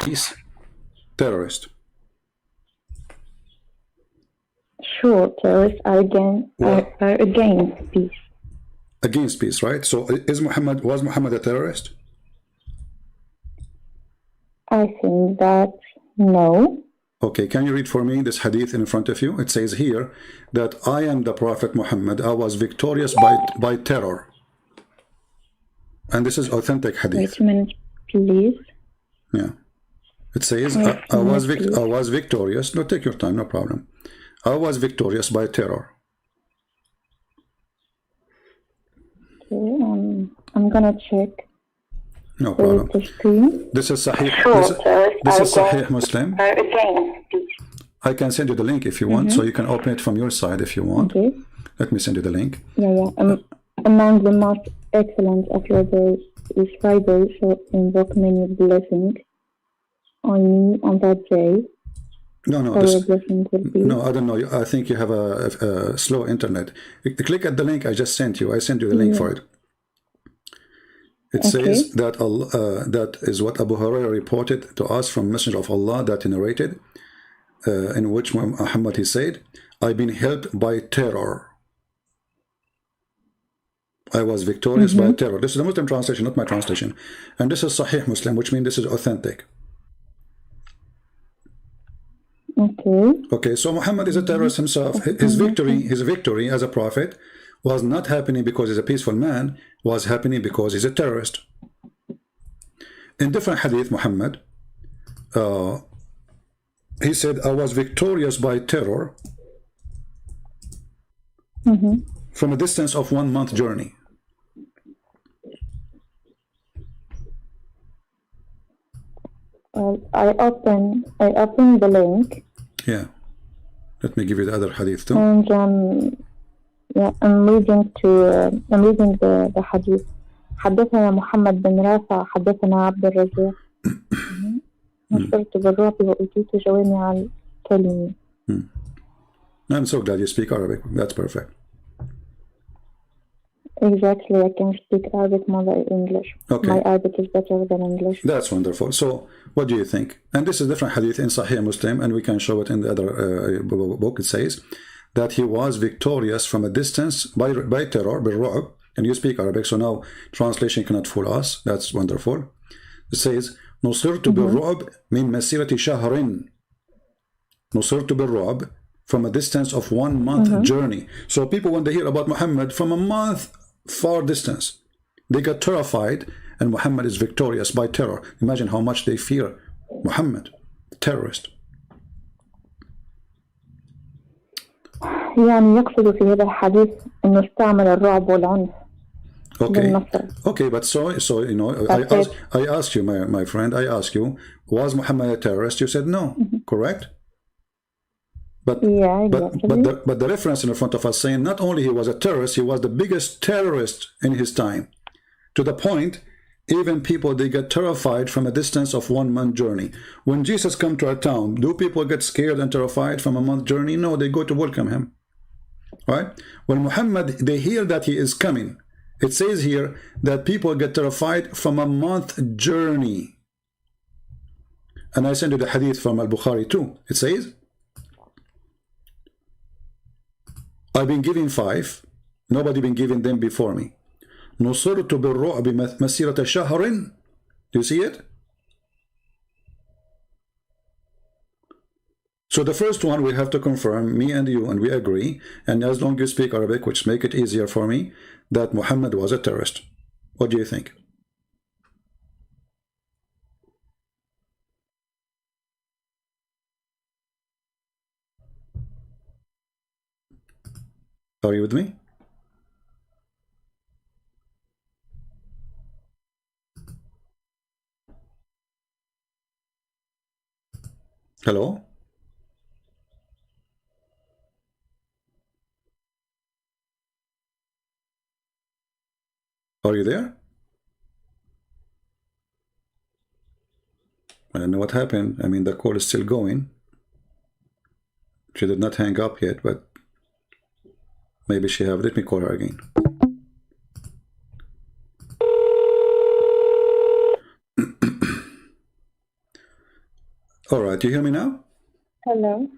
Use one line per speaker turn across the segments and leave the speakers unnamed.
peace, terrorist.
Sure, terrorists are against peace.
Against peace, right? So was Muhammad a terrorist?
I think that no.
Okay, can you read for me this hadith in front of you? It says here that I am the Prophet Muhammad. I was victorious by terror. And this is authentic hadith.
Wait a minute, please.
Yeah. It says I was victorious. No, take your time, no problem. I was victorious by terror.
Okay, I'm gonna check.
No problem. This is Sahih. This is Sahih Muslim. I can send you the link if you want, so you can open it from your side if you want.
Okay.
Let me send you the link.
Yeah. Among the most excellent of your days is Friday, so invoke many blessings on me on that day.
No,
be...
no, I don't know. I think you have a slow internet. Click at the link I just sent you. I sent you the link for it. It says that that is what Abu Hurairah reported to us from Messenger of Allah that he narrated, in which Muhammad he said, "I've been helped by terror. I was victorious by terror." This is the Muslim translation, not my translation. And this is Sahih Muslim, which means this is authentic. Okay, so Muhammad is a terrorist himself. His victory as a prophet was not happening because he's a peaceful man, was happening because he's a terrorist. In different hadith, Muhammad, he said, I was victorious by terror from a distance of 1 month journey.
I open the link.
Yeah. Let me give you the other hadith too.
And I'm reading the hadith. حدثنا محمد بن رافع حدثنا عبد الرزاق نصرت بالرعب وأوتيت جوامع الكلم.
I'm so glad you speak Arabic. That's perfect.
Exactly, I can speak Arabic more than English.
Okay.
My Arabic is better than English.
That's wonderful. So, what do you think? And this is different hadith in Sahih Muslim, and we can show it in the other book. It says that he was victorious from a distance by terror, بالرعب, and you speak Arabic, so now translation cannot fool us. That's wonderful. It says, نصرت بالرعب من مسيرة شهر. نصرت بالرعب from a distance of 1 month journey. So people, when they hear about Muhammad from a month far distance, they get terrified, and Muhammad is victorious by terror. Imagine how much they fear Muhammad, terrorist.
يعني يقصد في هذا الحديث أنه استعمل الرعب والعنف.
Okay, but so you know, I asked you, my friend, I asked you, was Muhammad a terrorist? You said no, correct? But but the reference in front of us saying not only he was a terrorist, he was the biggest terrorist in his time, to the point even people, they get terrified from a distance of 1 month journey. When Jesus come to a town, do people get scared and terrified from a month journey? No, they go to welcome him, right? When Muhammad, they hear that he is coming, it says here that people get terrified from a month journey. And I send you the hadith from Al-Bukhari too. It says, I've been given 5, nobody been given them before me. نصرت بالرعب مسيرة شهر. Do you see it? So the first one we have to confirm, me and you, and we agree, and as long as you speak Arabic, which make it easier for me, that Muhammad was a terrorist. What do you think? Are you with me? Hello? Are you there? I don't know what happened. I mean, the call is still going. She did not hang up yet, but maybe she have. Let me call her again. All right, you hear me now?
Hello.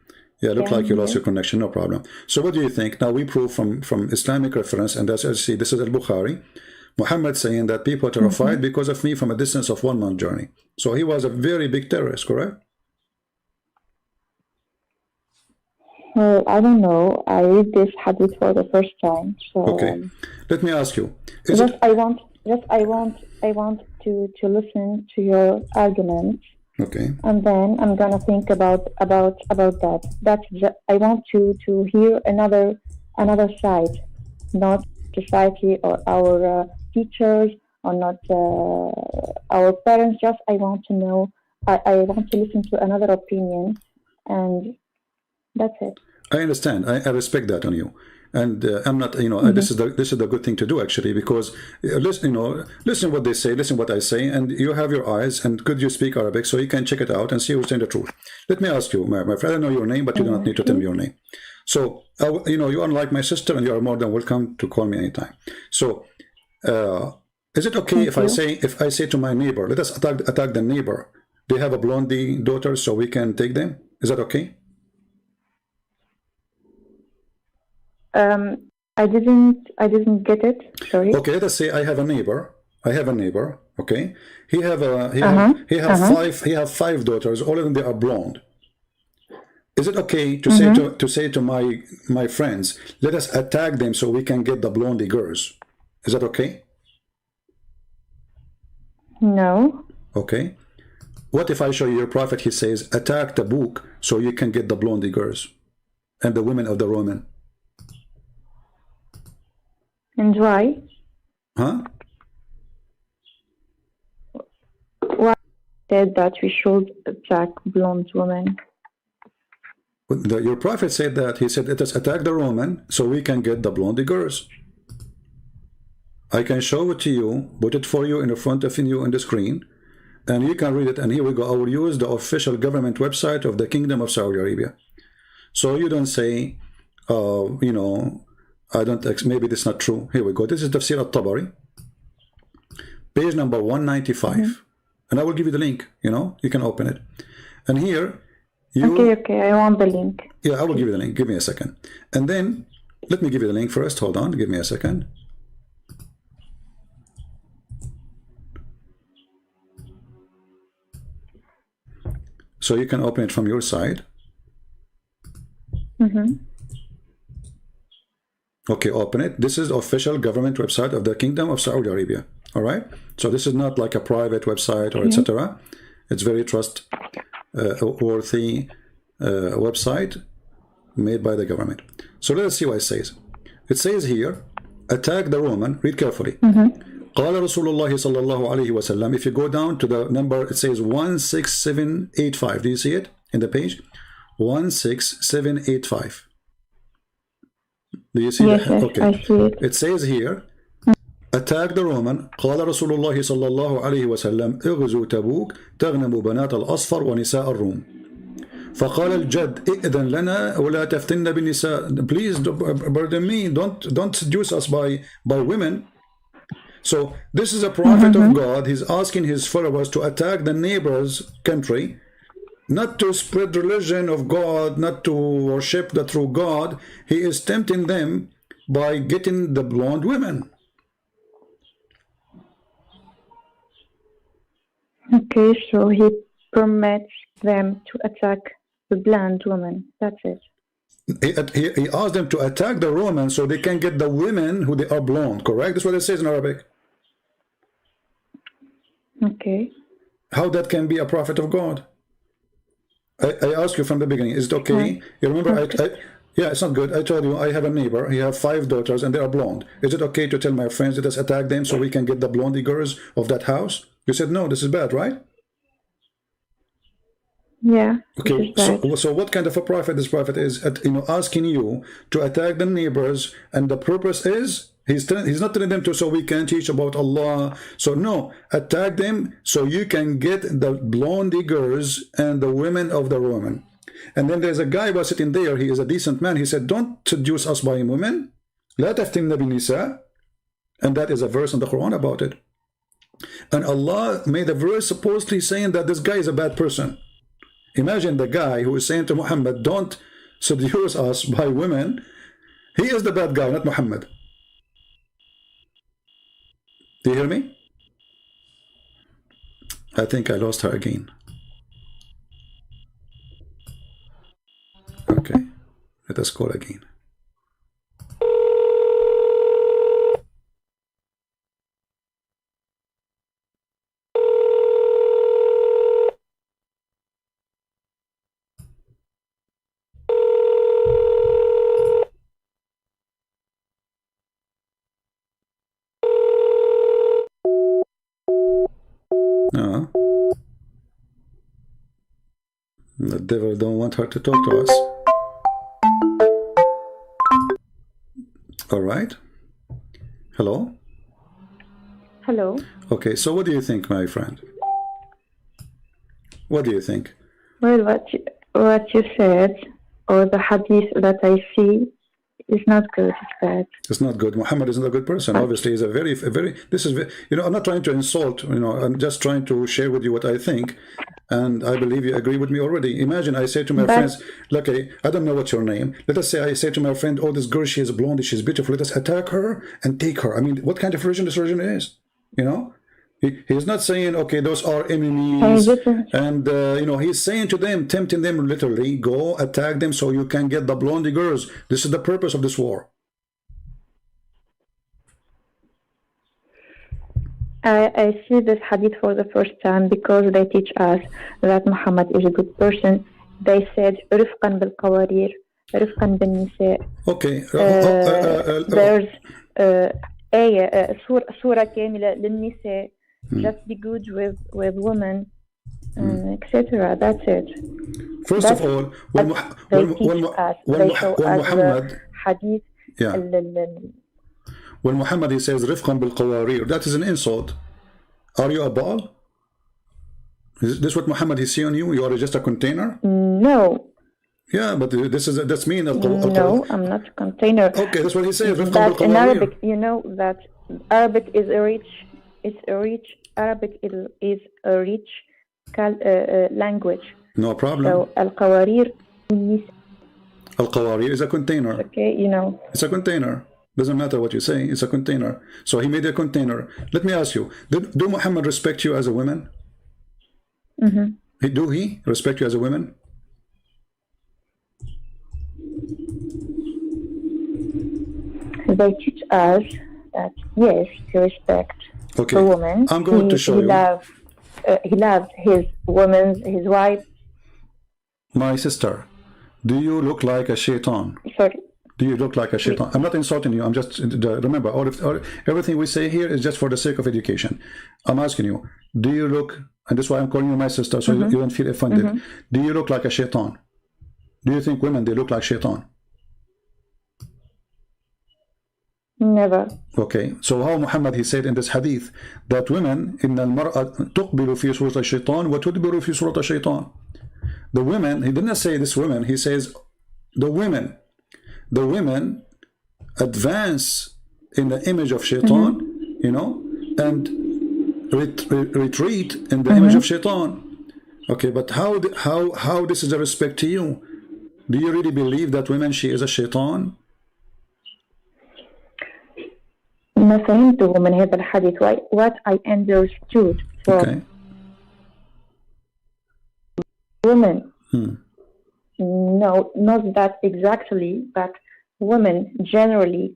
Yeah, look like you lost your connection, no problem. So what do you think? Now we prove from Islamic reference, and as you see, this is Al-Bukhari, Muhammad saying that people are terrified because of me from a distance of 1 month journey. So he was a very big terrorist, correct?
Well, I don't know. I read this hadith for the first time. So
okay, let me ask you.
I want to listen to your arguments.
Okay.
And then I'm gonna think about that. That's I want to hear another side, not society or our teachers or not our parents. Just I want to know. I want to listen to another opinion, and that's it.
I understand. I respect that on you. And I'm not, this is the good thing to do actually, because listen what they say, listen what I say, and you have your eyes, and could you speak Arabic so you can check it out and see who's saying the truth. Let me ask you, my friend, I don't know your name, but you do not need to tell me your name. So you are like my sister, and you are more than welcome to call me anytime. So is it okay if I say to my neighbor, let us attack the neighbor? They have a blondie daughter, so we can take them. Is that okay?
I didn't get it. Sorry.
Okay, let us say I have a neighbor. Okay, he have five daughters. All of them, they are blonde. Is it okay to say to my friends, let us attack them so we can get the blondie girls? Is that okay?
No.
Okay. What if I show you your prophet? He says, attack the book so you can get the blondie girls and the women of the Roman.
And why?
Huh?
Why said that we should attack blonde women?
Your prophet said that. He said, let us attack the Roman so we can get the blondie girls. I can show it to you, put it for you in front of you on the screen, and you can read it. And here we go. I will use the official government website of the Kingdom of Saudi Arabia. So you don't say, I don't, maybe this is not true. Here we go. This is Tafsir al-Tabari, page number 195. And I will give you the link, you can open it. And here,
Okay, I want the link.
Yeah, I will give you the link. Give me a second. And then, let me give you the link first. Hold on, give me a second. So you can open it from your side. Okay, open it. This is the official government website of the Kingdom of Saudi Arabia. All right. So this is not like a private website or etc. It's very trustworthy website made by the government. So let us see what it says. It says here, attack the Roman. Read carefully. قال رسول الله صلى الله عليه وسلم. If you go down to the number, it says 16785. Do you see it in the page? 16785. Do you see that?
Yes,
okay.
I see it.
It says here, attack the Roman. قال رسول الله صلى الله عليه وسلم اغزوا تبوك تغنم بنات الأصفر ونساء الروم. فقال الجد ائذن لنا ولا تفتن بالنساء. Please, pardon me, don't seduce us by women. So this is a prophet of God. He's asking his followers to attack the neighbor's country, not to spread religion of God, not to worship the true God. He is tempting them by getting the blonde women.
Okay, so he permits them to attack the blonde woman. That's it.
He asked them to attack the Romans so they can get the women who they are blonde, correct? That's what it says in Arabic.
Okay.
How that can be a prophet of God? I asked you from the beginning, is it okay? You remember, yeah, it's not good. I told you, I have a neighbor, he has 5 daughters and they are blonde. Is it okay to tell my friends, let us attack them so we can get the blondie girls of that house? You said, no, this is bad, right?
Yeah.
Okay, so what kind of a prophet this prophet is, asking you to attack the neighbors, and the purpose is, he's not telling them to so we can teach about Allah. So no, attack them so you can get the blondie girls and the women of the Roman. And then there's a guy who was sitting there, he is a decent man, he said, don't seduce us by women. لا تفتن بالنساء. And that is a verse in the Quran about it. And Allah made a verse supposedly saying that this guy is a bad person. Imagine the guy who is saying to Muhammad, don't seduce us by women. He is the bad guy, not Muhammad. Do you hear me? I think I lost her again. Okay, let us call again. The devil don't want her to talk to us. All right. Hello?
Hello.
Okay, so what do you think, my friend? What do you think?
Well, what you said, or the hadith that I see, is not good. It's bad.
It's not good. Muhammad is not a good person. Obviously, he's a very, this is, you know, I'm not trying to insult, you know, I'm just trying to share with you what I think. And I believe you agree with me already. Imagine I say to my friends, look, I don't know what's your name. Let us say I say to my friend, oh, this girl, she is blonde, she's beautiful. Let us attack her and take her. I mean, what kind of religion this religion is? You know? He's not saying, okay, those are enemies. And, you know, he's saying to them, tempting them literally, go attack them so you can get the blondie girls. This is the purpose of this war.
I see this hadith for the first time because they teach us that Muhammad is a good person. They said, رفقا بالقوارير, رفقا بالنساء.
Okay.
There's surah كاملة للنساء. Just be good with women, etc. That's it.
First of all, when Muhammad,
hadith,
yeah. When Muhammad he says رفقا بالقوارير, that is an insult. Are you a ball? Is this what Muhammad is saying on you? You are just a container?
No.
Yeah, but that's mean.
No, I'm not a container.
Okay, that's what he says.
That in Arabic, you know that Arabic is a rich. It's a rich. Arabic is a rich language.
No problem.
So al-qawarir.
Al-qawarir is a container.
Okay, you know.
It's a container. Doesn't matter what you say. It's a container. So he made a container. Let me ask you: do Muhammad respect you as a woman? Do he respect you as a woman?
They teach us that yes, he respects the woman.
I'm going to show you.
He loves his woman, his wife.
My sister, do you look like a shaitan?
Sorry.
Do you look like a shaitan? I'm not insulting you. I'm just, remember, everything we say here is just for the sake of education. I'm asking you, do you look, and that's why I'm calling you my sister, so you don't feel offended. Do you look like a shaitan? Do you think women, they look like shaitan?
Never.
Okay, so how Muhammad, he said in this hadith, that women, إن المرأة تقبل في صورة الشيطان وتدبر في صورة الشيطان. The women, he didn't say this women, he says the women advance in the image of shaitan, you know, and retreat in the image of shaitan. Okay, but how this is a respect to you? Do you really believe that women, she is a shaitan?
ما فهمته من هذا الحديث. What I understood from women. No, not that exactly, but women generally,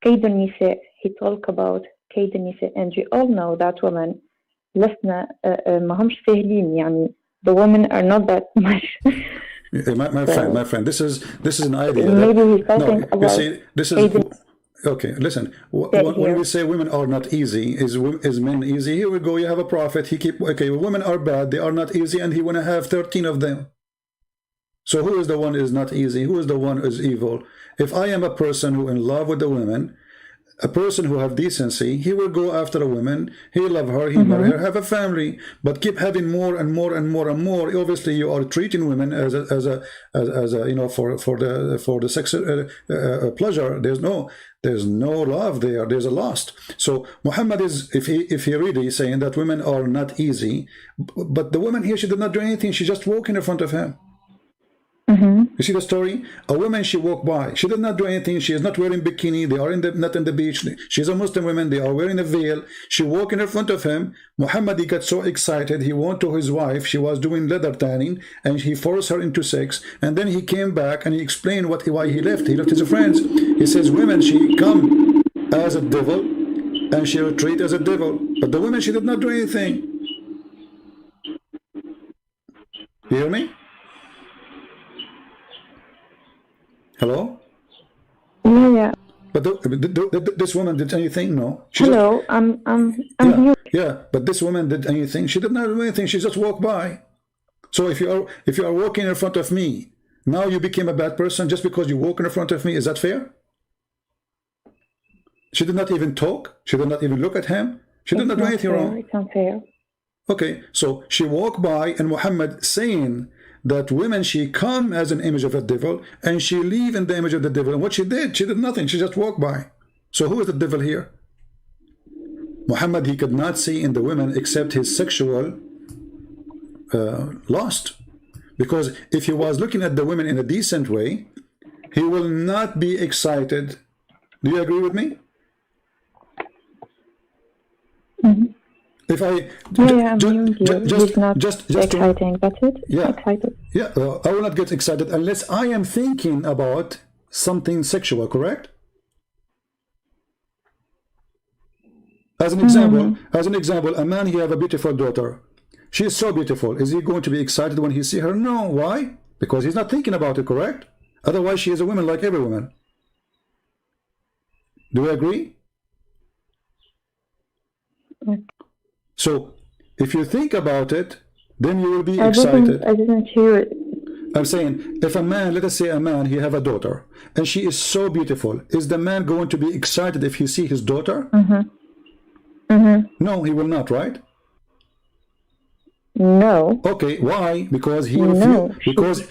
كيد النساء, he talk about كيد النساء, and we all know that women لسنا ما همش سهلين يعني. The women are not that much.
my friend, this is an idea.
Maybe he's talking about.
You see, this is. Okay, listen. When we say women are not easy, is men easy? Here we go. You have a prophet. Women are bad. They are not easy, and he want to have 13 of them. So who is the one who is not easy? Who is the one who is evil? If I am a person who in love with the women, a person who have decency, he will go after a woman. He love her. He marry her. Have a family. But keep having more and more and more and more. Obviously, you are treating women as a you know, for the sex pleasure. There's no love there. There's a lust. So Muhammad is, if he really is saying that women are not easy, but the woman here, she did not do anything. She just walked in front of him. You see the story? A woman, she walked by. She did not do anything. She is not wearing bikini. They are not in the beach. She's a Muslim woman. They are wearing a veil. She walked in front of him. Muhammad, he got so excited. He went to his wife. She was doing leather tanning, and he forced her into sex. And then he came back and he explained why he left. He left his friends. He says, women, she come as a devil, and she retreat as a devil. But the woman, she did not do anything. You hear me? Hello?
Yeah.
But this woman did anything? No.
Hello, I'm here.
Yeah, but this woman did anything? She did not do anything. She just walked by. So if you are walking in front of me, now you became a bad person just because you walk in front of me. Is that fair? She did not even talk. She did not even look at him. She did not do anything wrong.
It's unfair.
Okay, so she walked by, and Muhammad saying that women, she come as an image of a devil, and she leave in the image of the devil. And what she did nothing. She just walked by. So who is the devil here? Muhammad, he could not see in the women except his sexual lust. Because if he was looking at the women in a decent way, he will not be excited. Do you agree with me? If I just
exciting, that's it.
Yeah,
excited.
Yeah. I will not get excited unless I am thinking about something sexual. Correct? As an example, a man, he have a beautiful daughter. She is so beautiful. Is he going to be excited when he see her? No. Why? Because he's not thinking about it. Correct? Otherwise, she is a woman like every woman. Do we agree? So, if you think about it, then you will be excited.
I didn't hear it.
I'm saying, if a man, let us say a man, he have a daughter, and she is so beautiful, is the man going to be excited if he see his daughter?
No,
he will not, right?
No.
Okay, why? Because he refused.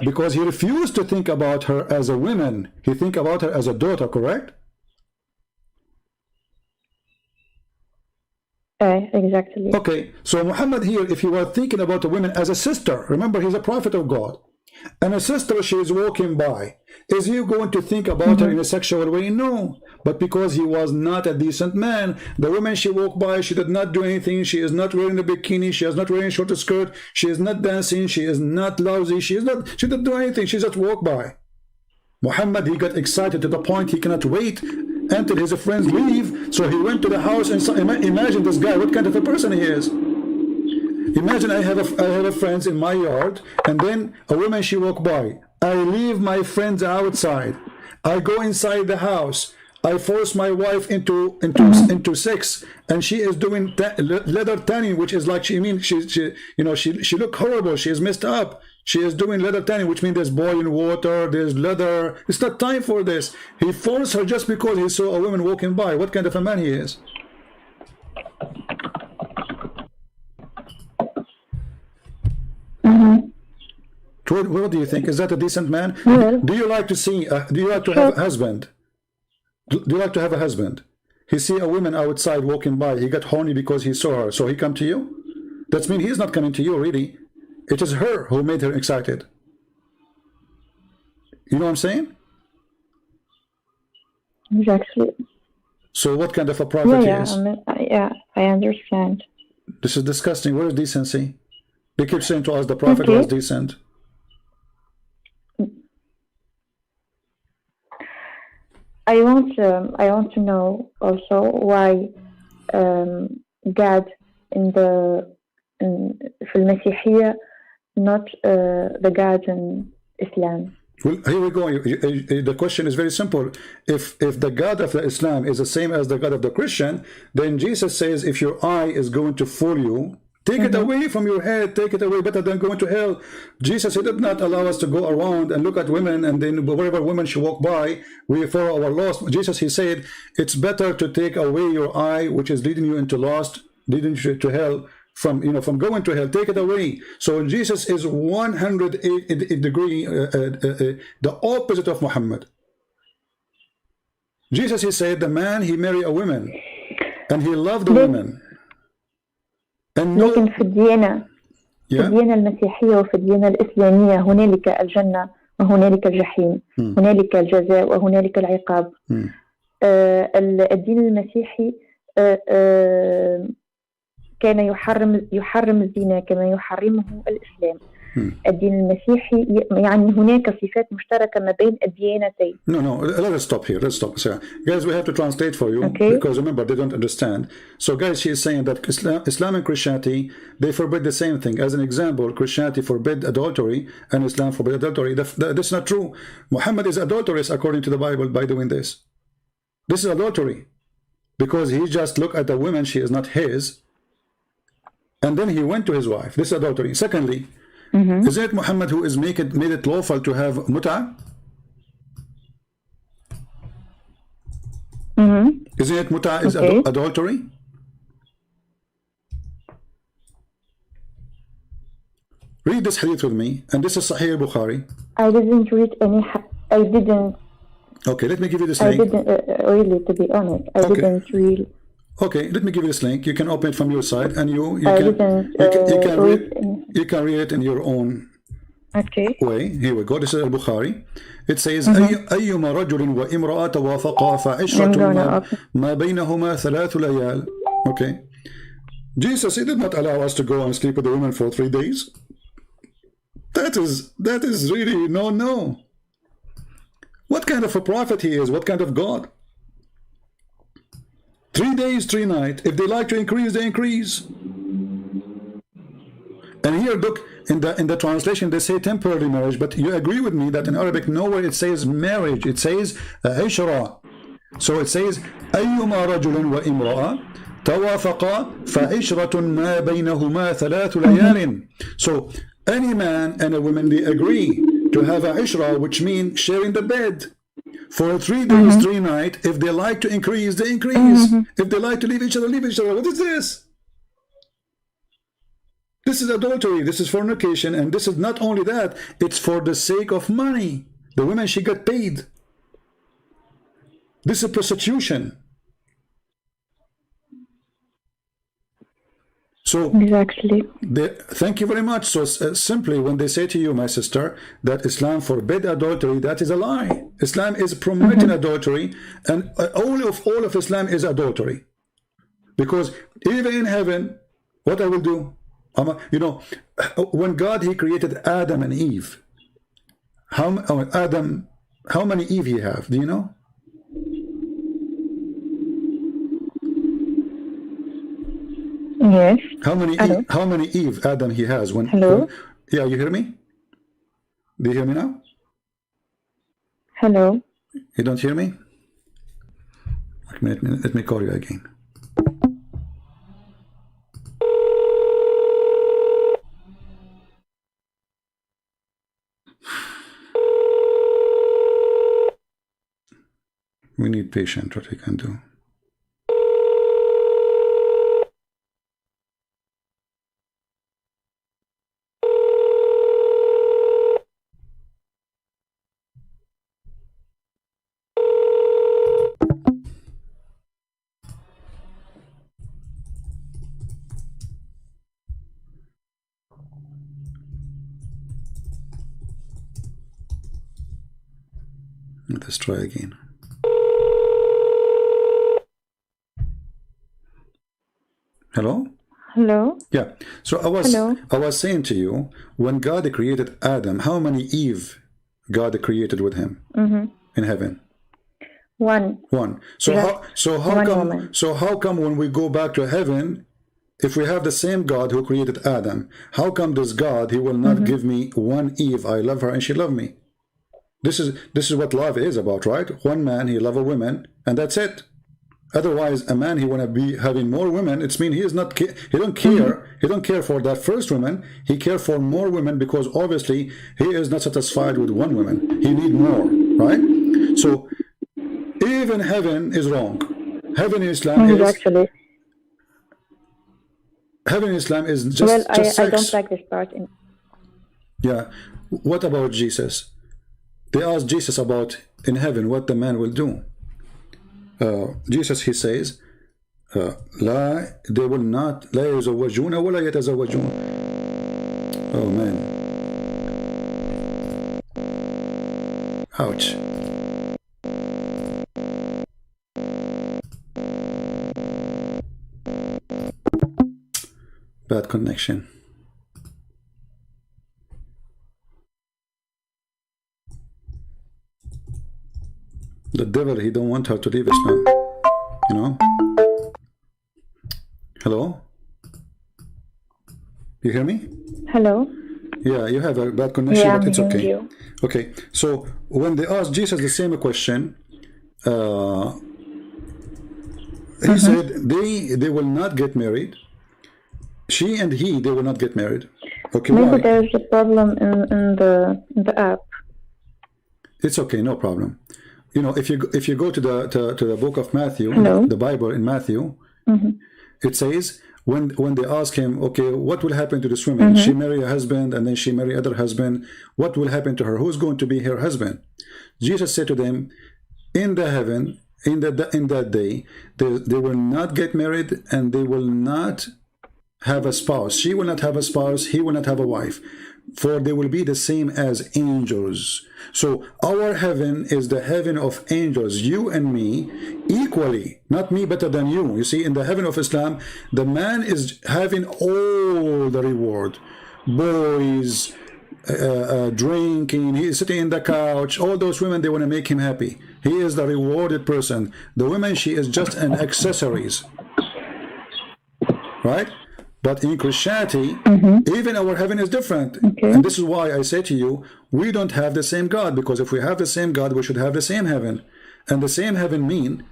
Because he refused to think about her as a woman. He think about her as a daughter. Correct?
Exactly.
Okay, so Muhammad here, if he were thinking about a woman as a sister, remember he's a prophet of God, and a sister, she is walking by, is he going to think about her in a sexual way? No. But because he was not a decent man, the woman, she walked by, she did not do anything. She is not wearing a bikini, she is not wearing a short skirt, she is not dancing, she is not lousy, she didn't do anything, she just walked by. Muhammad, he got excited to the point he cannot wait until his friends leave, so he went to the house and saw, imagine this guy, what kind of a person he is. Imagine I have a friends in my yard, and then a woman, she walk by. I leave my friends outside. I go inside the house. I force my wife into sex, and she is doing leather tanning, which is like she look horrible. She is messed up. She is doing leather tanning, which means there's boiling water, there's leather. It's not time for this. He forced her just because he saw a woman walking by. What kind of a man he is? What do you think? Is that a decent man? Do you like to see? Do you like to have a husband? Do you like to have a husband? He see a woman outside walking by. He got horny because he saw her. So he come to you? That means he's not coming to you, really. It is her who made her excited. You know what I'm saying?
Exactly.
So what kind of a prophet he is?
I understand.
This is disgusting. Where is decency? They keep saying to us the prophet was decent.
I want to know also why God في المسيحية not the God in Islam.
Well, here we go. The question is very simple. If the God of the Islam is the same as the God of the Christian, then Jesus says, if your eye is going to fool you, take it away from your head. Take it away, better than going to hell. Jesus, he did not allow us to go around and look at women, and then wherever women should walk by, we follow our lost. Jesus, he said, it's better to take away your eye, which is leading you into lost, leading you to hell, from going to hell. Take it away. So Jesus is 180 degree the opposite of Muhammad. Jesus, he said, the man, he married a woman and he loved the women. And no...
لكن في الديانة في الديانة المسيحية وفي الديانة الإسلامية هنالك الجنة وهنالك الجحيم، هنالك الجزاء وهنالك العقاب. الدين المسيحي كان يحرم الزنا كما يحرمه الإسلام. الدين المسيحي يعني هناك صفات مشتركة ما بين الديانتين.
No, let's stop here. Let's stop. So, guys, we have to translate for you because remember they don't understand. So, guys, she is saying that Islam and Christianity, they forbid the same thing. As an example, Christianity forbid adultery and Islam forbid adultery. That's not true. Muhammad is adulterous according to the Bible by doing this. This is adultery because he just looked at the woman, she is not his, and then he went to his wife. This is adultery. Secondly, is it Muhammad who is made it lawful to have mut'ah? Isn't it mut'ah is adultery? Read this hadith with me, and this is Sahih Bukhari.
I didn't read any. I didn't.
Okay, let me give you this link.
I didn't really, to be honest. I didn't really.
Okay, let me give you this link. You can open it from your side, and you can read it in your own way. Here we go. This is Al-Bukhari. It says, أيما رجل وامرأة توافقا فعشرة ما بينهما ثلاث ليال. Okay. Jesus, he did not allow us to go and sleep with the woman for 3 days. That is really no. What kind of a prophet he is? What kind of God? 3 days, 3 nights. If they like to increase, they increase. And here, look, in the translation, they say temporary marriage, but you agree with me that in Arabic, nowhere it says marriage. It says ishra. So it says أيما رجل وامرأة توافقا فعشرة ما بينهما ثلاث ليال. So any man and a woman, they agree to have a ishra, which means sharing the bed. For 3 days, 3 nights. If they like to increase, they increase. If they like to leave each other, leave each other. What is this? This is adultery. This is fornication. And this is not only that, it's for the sake of money. The woman, she got paid. This is prostitution. So
exactly.
Thank you very much. So simply, when they say to you, my sister, that Islam forbid adultery, that is a lie. Islam is promoting adultery, and all of Islam is adultery. Because even in heaven, what I will do, you know, when God, he created Adam and Eve, how many Eve he have? Do you know?
Yes.
How many Eve Adam he has when?
Hello.
Yeah, you hear me? Do you hear me now?
Hello.
You don't hear me? Let me call you again. We need patience. What we can do. Let's try again. Hello?
Hello?
Yeah. So I was saying to you, when God created Adam, how many Eve God created with him in heaven? One. So how come when we go back to heaven, if we have the same God who created Adam, how come this God, he will not give me one Eve? I love her and she loved me. This is what love is about, right? One man, he love a woman, and that's it. Otherwise, a man, he want to be having more women. It's mean he is not. He don't care. He don't care for that first woman. He care for more women because obviously he is not satisfied with one woman. He need more, right? So even heaven is wrong. Heaven in Islam is
actually.
Heaven in Islam is just sex.
I don't like this part.
Yeah. What about Jesus? They asked Jesus about in heaven what the man will do. Jesus, he says, they will not لا يزوجون ولا يتزوجون. Oh man. Ouch. Bad connection. The devil, he don't want her to leave Islam, you know. Hello? You hear me?
Hello?
Yeah, you have a bad connection,
yeah,
but it's okay.
You.
Okay, so when they asked Jesus the same question, he said they will not get married. She and he, they will not get married. Okay,
maybe
why?
There's a problem in the app.
It's okay, no problem. You know, if you go to the book of Matthew, the Bible in Matthew, it says when they ask him, okay, what will happen to this woman? She marry a husband and then she marry other husband. What will happen to her? Who's going to be her husband? Jesus said to them, in the heaven, in that day, they will not get married and they will not have a spouse. She will not have a spouse. He will not have a wife. For they will be the same as angels. So our heaven is the heaven of angels, you and me equally, not me better than you. You see, in the heaven of Islam, the man is having all the reward. Boys, drinking, he is sitting in the couch, all those women, they want to make him happy. He is the rewarded person. The woman, she is just an accessories. Right? But in Christianity, even our heaven is different. Okay. And this is why I say to you, we don't have the same God, because if we have the same God, we should have the same heaven. And the same heaven mean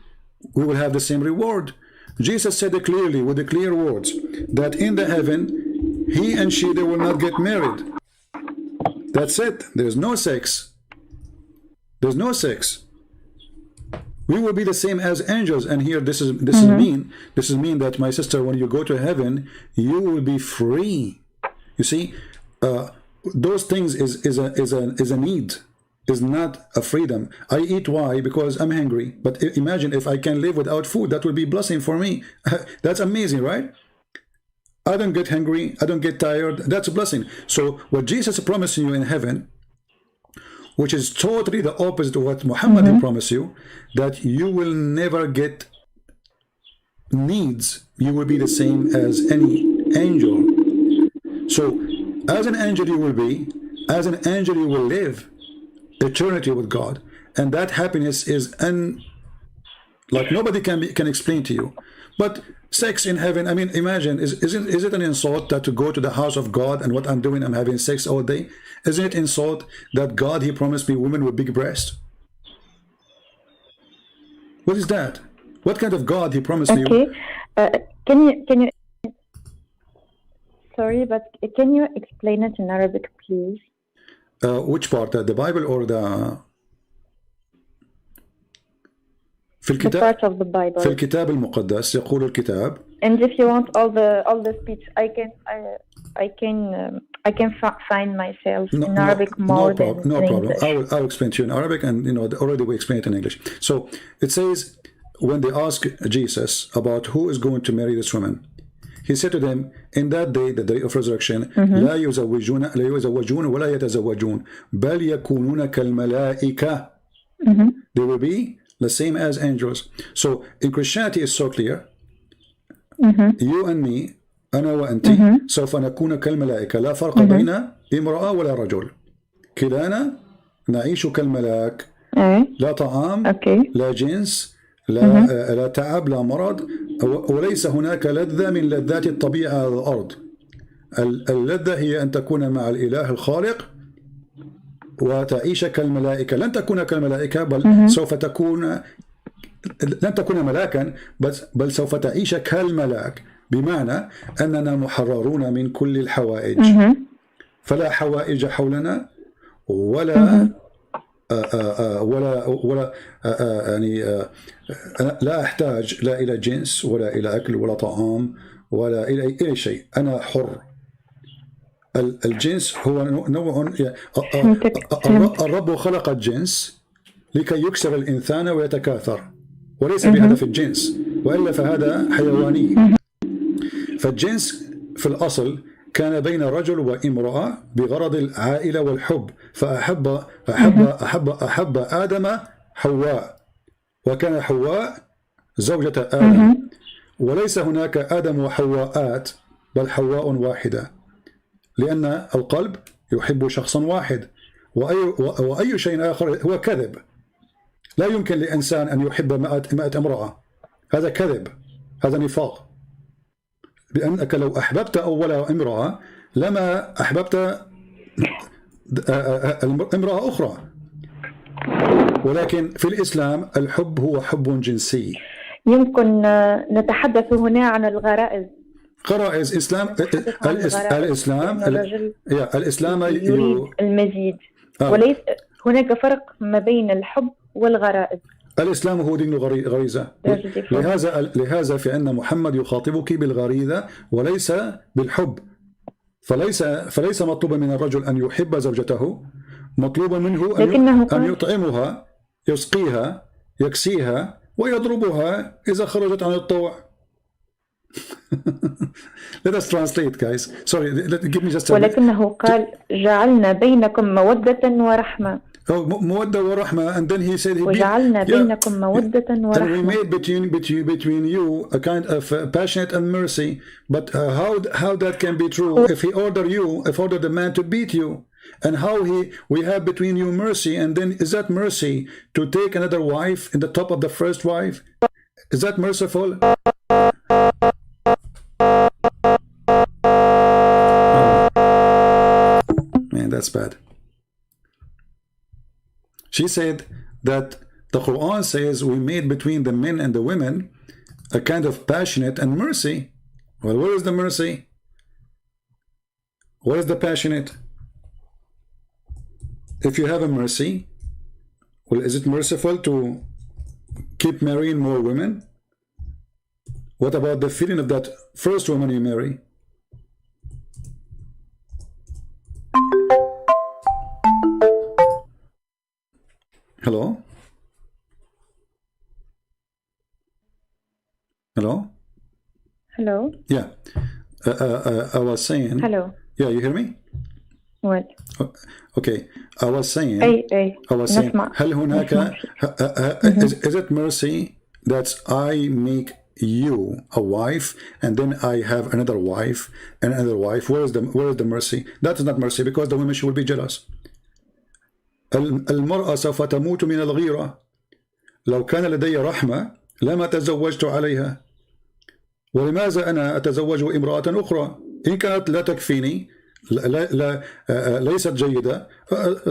we will have the same reward. Jesus said it clearly, with the clear words, that in the heaven, he and she, they will not get married. That's it. There's no sex. There's no sex. We will be the same as angels, and here this is mean. This is mean that, my sister, when you go to heaven, you will be free. You see, those things is a need, is not a freedom. I eat why? Because I'm hungry. But imagine if I can live without food, that would be a blessing for me. That's amazing, right? I don't get hungry. I don't get tired. That's a blessing. So what Jesus promised you in heaven, which is totally the opposite of what Muhammad promised you, that you will never get needs. You will be the same as any angel. So, as an angel you will be, as an angel you will live eternity with God. And that happiness is like nobody can explain to you. But sex in heaven, I mean, imagine, is it an insult that to go to the house of God and what I'm doing, I'm having sex all day? Isn't it insult that God, he promised me women with big breasts? What is that? What kind of God he promised me?
Okay, can you sorry, but can you explain it in Arabic, please?
Which part? The Bible or the في الكتاب?
The part of the Bible.
في الكتاب المقدس يقول الكتاب.
And if you want all the speech, I can find myself in Arabic more than in English.
I'll explain to you in Arabic, and you know already we explained it in English. So it says, when they ask Jesus about who is going to marry this woman, he said to them, in that day, the day of resurrection, لا يزوجون ولا يتزوجون بل يكونون كالملائكة. They will be the same as angels. So in Christianity it's so clear. You and me, أنا وأنت سوف نكون كالملائكة لا فرق بين امرأة ولا رجل. كلانا نعيش كالملاك. لا طعام لا جنس لا تعب لا مرض، وليس هناك لذة من لذات الطبيعة على الأرض. اللذة هي أن تكون مع الإله الخالق وتعيش كالملائكة. لن تكون كالملائكة، بل سوف تكون، لن تكون ملاكا، بل سوف تعيش كالملاك، بمعنى أننا محررون من كل الحوائج. فلا حوائج حولنا ولا يعني لا أحتاج لا إلى جنس ولا إلى أكل ولا طعام ولا إلى أي شيء. أنا حر. الجنس هو نوع، الرب خلق الجنس لكي يكسر الإنسان ويتكاثر. وليس بهدف الجنس، وإلا فهذا حيواني. فالجنس في الأصل كان بين رجل وامرأة بغرض العائلة والحب، فأحب آدم حواء، وكان حواء زوجة آدم، وليس هناك آدم وحواءات، بل حواء واحدة، لأن القلب يحب شخصا واحد، وأي شيء آخر هو كذب. لا يمكن لإنسان أن يحب 100 امرأة، هذا كذب، هذا نفاق. لأنك لو أحببت أول امرأة لما أحببت امرأة أخرى. ولكن في الإسلام الحب هو حب جنسي.
يمكن نتحدث هنا عن الغرائز.
غرائز الإسلام
يريد المزيد، وليس هناك فرق ما بين الحب والغرائز.
الإسلام هو دين غريزة، لهذا فإن محمد يخاطبك بالغريزة وليس بالحب. فليس مطلوبا من الرجل أن يحب زوجته، مطلوبا منه أن يطعمها، يسقيها، يكسيها، ويضربها إذا خرجت عن الطوع. Let us translate, guys. Sorry, give me just a
ولكنه قال جعلنا بينكم مودة ورحمة.
مودة ورحمة, and then he said
وجعلنا بينكم مودة ورحمة.
And we made between you a kind of passionate and mercy. But how that can be true if he ordered the man to beat you? And how we have between you mercy, and then is that mercy to take another wife in the top of the first wife? Is that merciful? Man, that's bad. She said that the Quran says we made between the men and the women a kind of passionate and mercy. Well, where is the mercy? Where is the passionate? If you have a mercy, well, is it merciful to keep marrying more women? What about the feeling of that first woman you marry? Hello? Hello?
Hello?
Yeah. I was saying...
Hello.
Yeah, you hear me?
What?
Okay. I was saying...
نسمع.
هل هناك... is it mercy that I make you a wife and then I have another wife and another wife? Where is the mercy? That is not mercy, because the women she will be jealous. المرأة سوف تموت من الغيرة. لو كان لدي رحمة لما تزوجت عليها. ولماذا أنا أتزوج امرأة أخرى؟ إن كانت لا تكفيني، ليست جيدة،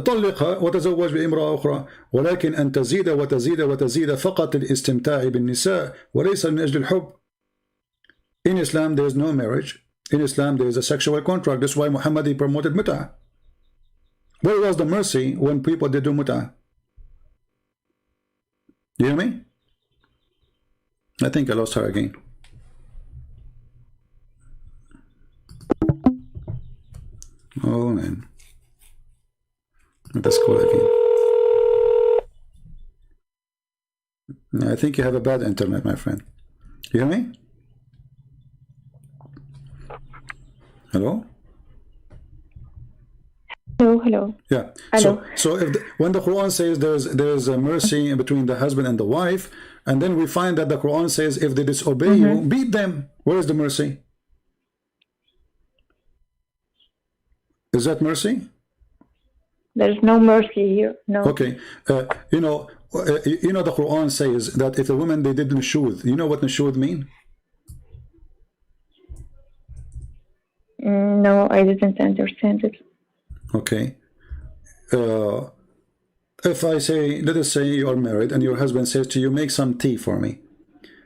طلقها وتزوج بامرأة أخرى. ولكن أن تزيد وتزيد وتزيد فقط للاستمتاع بالنساء وليس من أجل الحب. In Islam there is no marriage. In Islam there is a sexual contract. That's why Muhammad promoted mut'ah. Where was the mercy when people did do mut'ah? You hear me? I think I lost her again. Oh man. Let's call again. I think you have a bad internet, my friend. You hear me? Hello?
Hello.
Yeah.
Hello.
So when the Quran says there's a mercy between the husband and the wife, and then we find that the Quran says if they disobey you, beat them. Where is the mercy? Is that mercy?
There's no mercy here. No.
Okay. You know the Quran says that if a woman they did nushud, you know what nushud mean?
No, I didn't understand it.
Okay. If I say, let us say you are married and your husband says to you, make some tea for me,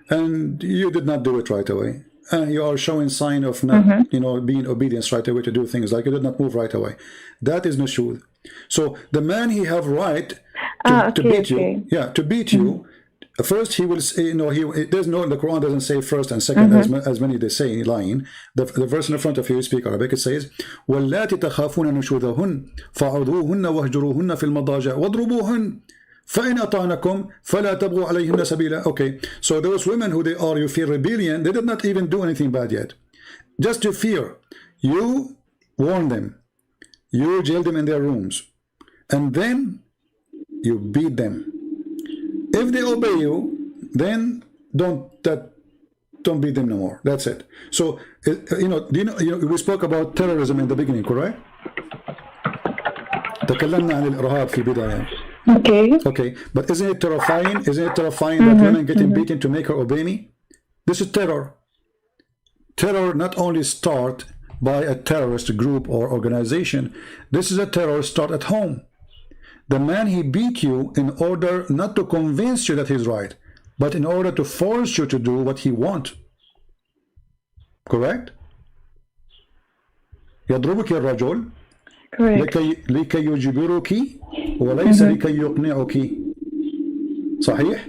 and you did not do it right away, and you are showing sign of not, being obedience right away to do things, like you did not move right away, that is nushud. So the man he have right to beat you, to beat you. First, he will say, there's no, the Quran doesn't say first and second as many they say lying. The verse in the front of you, speak Arabic, it says, وَاللَّاتِ تَخَافُونَ نُشُوذَهُنَّ فَعُذُوهُنَّ وَهْجُرُوهُنَّ فِي الْمَضَاجِعِ وَاضْرُبُوهُنَّ فإن أطعنكم فلا تبغوا عليهن سبيلا. Okay, so those women who they are, you feel rebellion, they did not even do anything bad yet. Just to fear, you warn them, you jail them in their rooms, and then you beat them. If they obey you, then don't beat them no more. That's it. So you know, we spoke about terrorism in the beginning, correct? تكلمنا عن الإرهاب في البداية. Okay, but isn't it terrifying? Isn't it terrifying that women getting beaten to make her obey me? This is terror. Terror not only start by a terrorist group or organization. This is a terror start at home. The man, he beat you in order not to convince you that he's right, but in order to force you to do what he wants. Correct? يضربك الرجل لكي يجبرك وليس لكي يقنعك. صحيح؟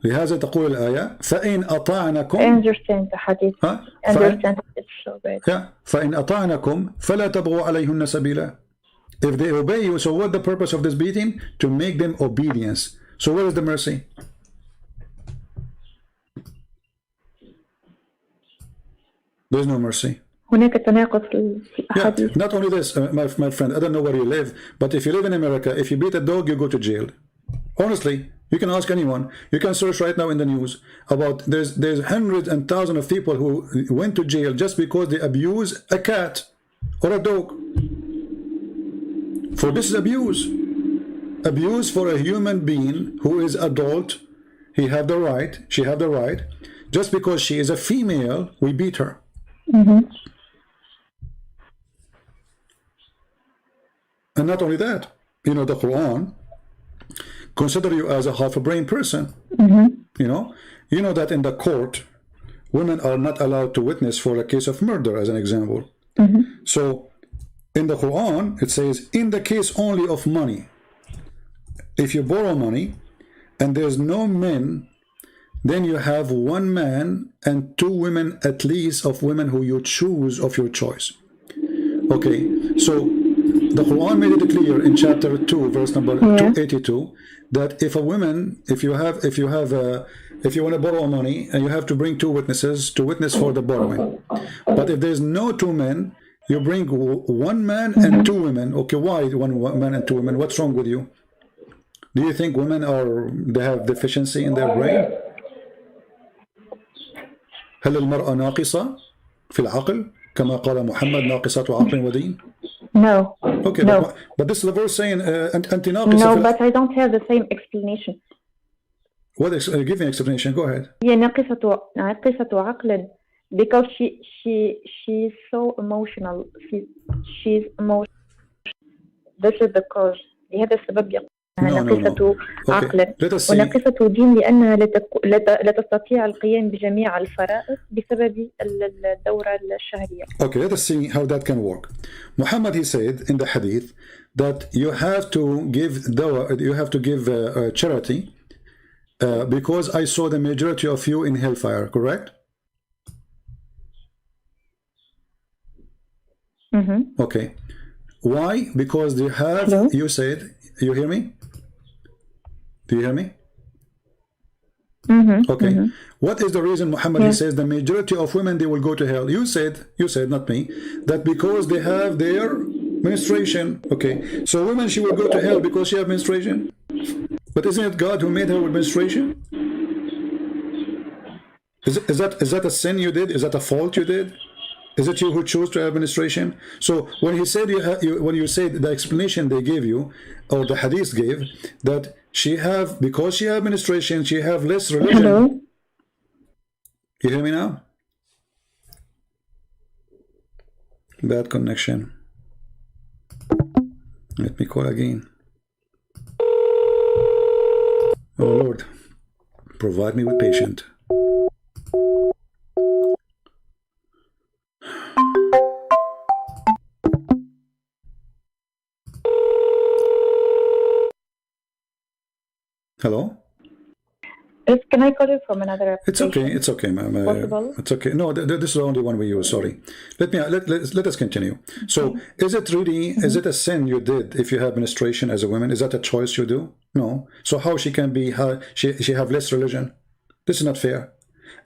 لهذا تقول الآية فإن أطعنكم.
I understand the hadith. Understand it's so bad.
فإن أطعنكم فلا تبغوا عليهن سبيلا. If they obey you, so what the purpose of this beating? To make them obedience. So where is the mercy? There's no mercy.
هناك تناقض في الأحاديث.
Not only this, my friend, I don't know where you live, but if you live in America, if you beat a dog, you go to jail. Honestly, you can ask anyone. You can search right now in the news about there's hundreds and thousands of people who went to jail just because they abuse a cat or a dog. For this is abuse. Abuse for a human being who is adult. He have the right, she have the right. Just because she is a female, we beat her. And not only that, you know, the Quran consider you as a half a brain person. You know that in the court, women are not allowed to witness for a case of murder, as an example. So in the Quran, it says, in the case only of money, if you borrow money and there's no men, then you have one man and two women at least of women who you choose of your choice. Okay, so the Quran made it clear in chapter 2, verse number 282, that if a woman, if you want to borrow money and you have to bring two witnesses to witness for the borrowing, but if there's no two men, you bring one man and two women. Okay, why one man and two women? What's wrong with you? Do you think women they have deficiency in their brain? هل المرأة ناقصة في العقل كما قال محمد ناقصة عقل ودين?
No.
Okay,
no.
But this is the verse saying أنت ناقصة.
No, but I don't have the same explanation.
What give me an explanation? Go ahead.
هي ناقصة عقل because she's so emotional. She's emotional. This is the cause. لهذا السبب يقول ناقصة عقل وناقصة دين لأنها لا تستطيع القيام بجميع الفرائض بسبب الدورة الشهرية.
Okay, let us see how that can work. Muhammad, he said in the hadith that you have to give charity because I saw the majority of you in hellfire, correct? Okay. Why? Because they have,
Hello?
You said, you hear me? Do you hear me? Okay. What is the reason, Muhammad, he says the majority of women, they will go to hell? You said, not me, that because they have their menstruation. Okay. So women, she will go to hell because she have menstruation. But isn't it God who made her with menstruation? Is that a sin you did? Is that a fault you did? Is it you who chose to have menstruation? So when he said when you said the explanation they gave you, or the hadith gave, that because she have menstruation, she have less religion.
Hello?
You hear me now? Bad connection. Let me call again. Oh Lord, provide me with patience. Hello?
can I call you from another application?
It's okay, ma'am.
Possible?
It's okay. No, this is the only one we use. Sorry. Let us continue. So, is it really? Is it a sin you did if you have menstruation as a woman? Is that a choice you do? No. So how she can be? She have less religion? This is not fair.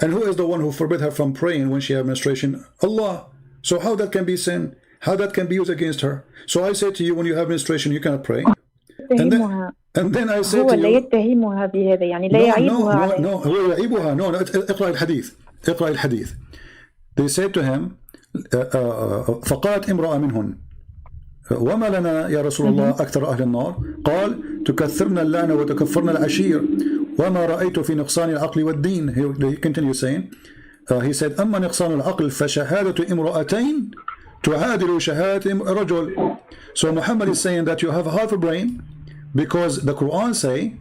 And who is the one who forbid her from praying when she have menstruation? Allah. So how that can be sin? How that can be used against her? So I say to you, when you have menstruation, you cannot pray. And then I say to you,
لا يتهمها بهذا يعني لا يعيبها عليه.
No, هو يعيبها. No, اقرأ الحديث. اقرأ الحديث. They said to him, فقالت امرأة منهن وما لنا يا رسول الله أكثر أهل النار قال تكثرنا اللعنة وتكفرنا العشير وما رأيت في نقصان العقل والدين. He continues saying, he said أما نقصان العقل فشهادة امرأتين تعادل شهادة رجل. So Muhammad is saying that you have half a brain because the Quran say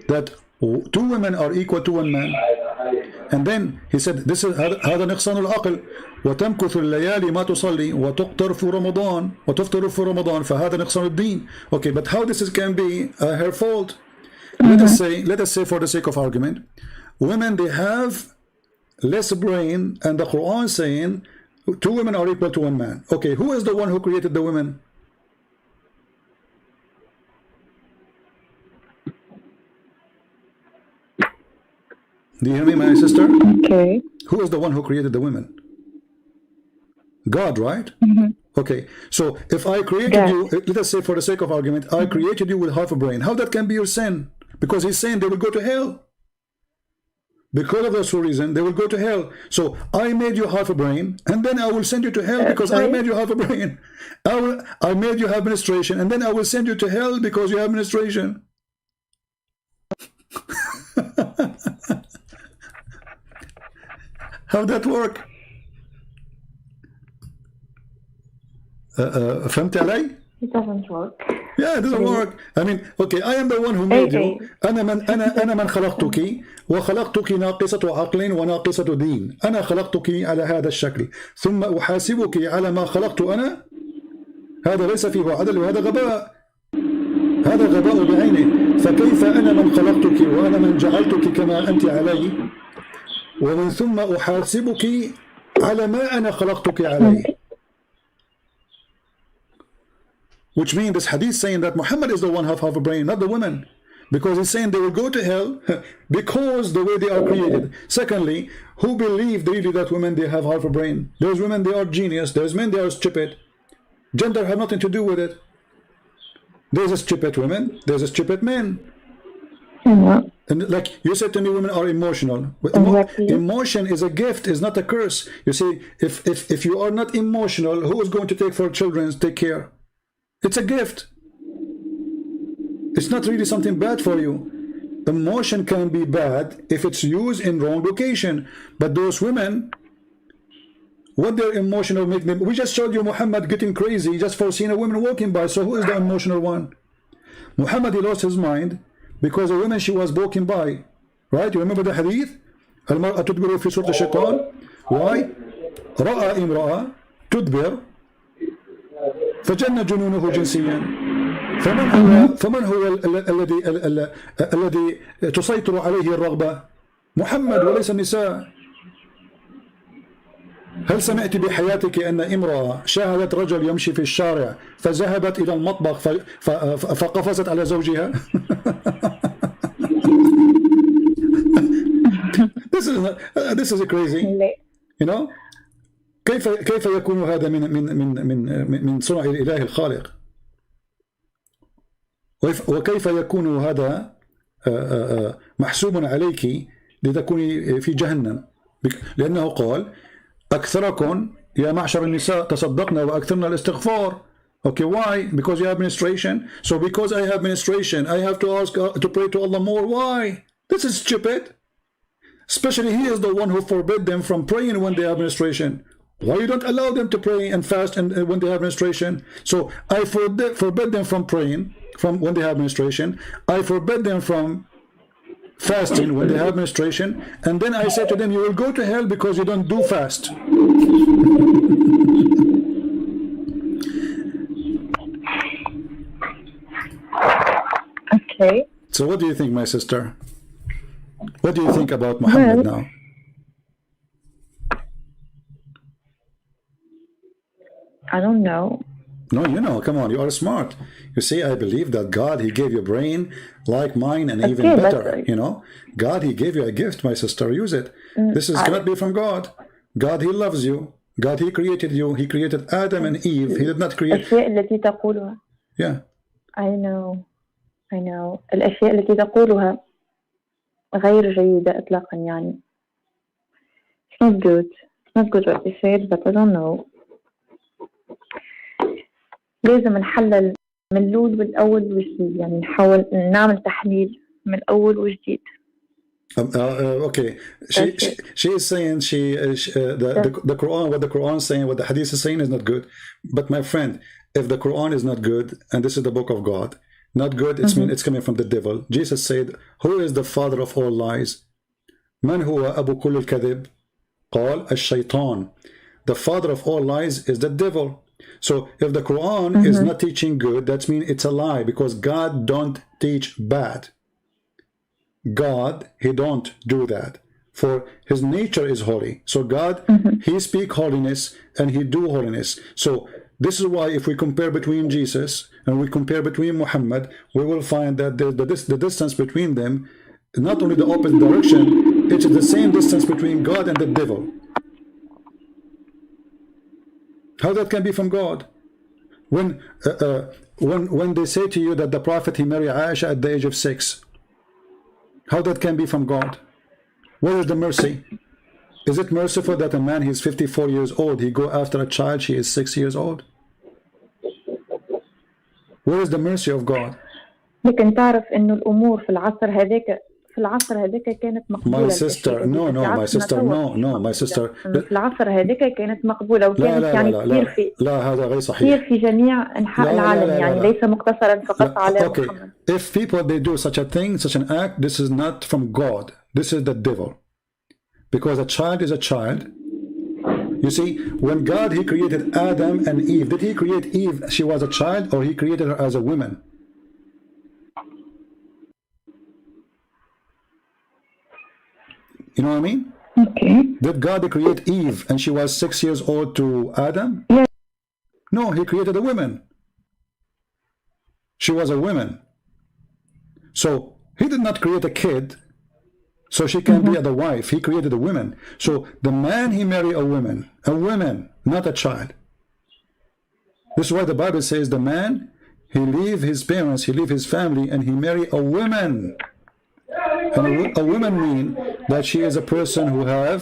that 2 women are equal to 1 man. And then he said this is هذا نقصان العقل وتمكث الليالي ما تصلي وتقطر في رمضان وتفطر في رمضان فهذا نقصان الدين. Okay, but how this can be her fault? Let us say for the sake of argument, women, they have less brain, and the Quran saying 2 women are equal to 1 man. Okay, who is the one who created the women? Do you hear me, my sister?
Okay.
Who is the one who created the women? God, right? Okay, so if I created you, let us say for the sake of argument, I created you with half a brain. How that can be your sin? Because he's saying they will go to hell. Because of this reason, they will go to hell. So I made you half a brain, and then I will send you to hell because I made you half a brain. I made you have menstruation, and then I will send you to hell because you have menstruation. How that work? فهمت علي?
It doesn't work.
Yeah, it doesn't work. I mean, okay, I am the one who made you. أنا من خلقتك وخلقتك ناقصة عقل وناقصة دين. أنا خلقتك على هذا الشكل ثم أحاسبك على ما خلقت أنا. هذا ليس فيه عدل وهذا غباء. هذا غباء بعينه. فكيف أنا من خلقتك وأنا من جعلتك كما أنت علي ومن ثم أحاسبك على ما أنا خلقتك عليه. Which means this hadith saying that Muhammad is the one who have half a brain, not the women. Because he's saying they will go to hell because the way they are created. Secondly, who believe really that women, they have half a brain? There's women, they are genius. There's men, they are stupid. Gender have nothing to do with it. There's a stupid women, there's a stupid men. And like you said to me, women are emotional. Emotion is a gift, is not a curse. You see, if you are not emotional, who is going to take for children, take care? It's a gift. It's not really something bad for you. Emotion can be bad if it's used in wrong location. But those women, what their emotional make them? We just showed you Muhammad getting crazy just for seeing a woman walking by. So who is the emotional one? Muhammad, he lost his mind because a woman, she was walking by. Right? You remember the hadith? المرأة تدبر في سورة الشيطان. Why? رأى امرأة تدبر فجن جنونه جنسيا. فمن هو الذي تسيطر عليه الرغبة؟ محمد وليس النساء. هل سمعت بحياتك أن امرأة شاهدت رجل يمشي في الشارع فذهبت إلى المطبخ فقفزت على زوجها؟ This is crazy. You know? كيف يكون هذا من صنع الإله الخالق؟ وكيف يكون هذا محسوب عليك لتكوني في جهنم؟ لأنه قال أكثركم يا معشر النساء تصدقنا وأكثرنا الاستغفار. Okay, why? Because you have menstruation. So because I have menstruation, I have to ask to pray to Allah more. Why? This is stupid. Especially he is the one who forbid them from praying when they have menstruation. Why you don't allow them to pray and fast and when they have menstruation? So I forbid them from praying from when they have menstruation. I forbid them from fasting when they have menstruation. And then I say to them, you will go to hell because you don't do fast.
Okay.
So what do you think, my sister? What do you think about Muhammad now?
I don't know.
No, you know, come on, you are smart. You see, I believe that God, he gave you a brain like mine and even better, you know. God, he gave you a gift, my sister, use it. This is cannot be from God. God, he loves you. God, he created you. He created Adam and Eve. He did not create...
الأشياء التي تقولها.
Yeah.
I know. الأشياء التي تقولها غير جيدة إطلاقا يعني. It's not good. It's not good what you said, but I don't know. لازم نحلل من الأول والأول وجديد، يعني نحاول نعمل تحليل من الأول وجديد.
Okay, she is saying the Quran, what the Quran is saying, what the Hadith is saying is not good. But my friend, if the Quran is not good, and this is the book of God, not good, it's coming from the devil. Jesus said, "Who is the father of all lies? Man huwa abu kull al-kadhib? قال الشيطان." The father of all lies is the devil. So if the Quran is not teaching good, that means it's a lie, because God don't teach bad. God, he don't do that, for his nature is holy. So God, he speak holiness and he do holiness. So this is why if we compare between Jesus and we compare between Muhammad, we will find that the distance between them, not only the opposite direction, it is the same distance between God and the devil. How that can be from God? When they say to you that the Prophet, he married Aisha at the age of 6, how that can be from God? Where is the mercy? Is it merciful that a man, he's 54 years old, he go after a child, she is 6 years old? Where is the mercy of God?
لكن تعرف إنه الأمور في العصر هذاك كانت مقبولة.
My sister, my sister.
في العصر هذاك كانت مقبولة وكانت يعني كثير في
هذا غير صحيح.
كثير في جميع أنحاء العالم يعني ليس مقتصرا فقط على محمد.
If people they do such a thing, such an act, this is not from God. This is the devil. Because a child is a child. You see, when God, he created Adam and Eve, did he create Eve, she was a child, or he created her as a woman? You know what I mean?
Okay.
Did God create Eve and she was 6 years old to Adam?
Yes.
No, he created a woman. She was a woman. So he did not create a kid so she can be the wife. He created a woman. So the man, he married a woman, not a child. This is why the Bible says the man, he leave his parents, he leave his family, and he marry a woman. And a woman means that she is a person who have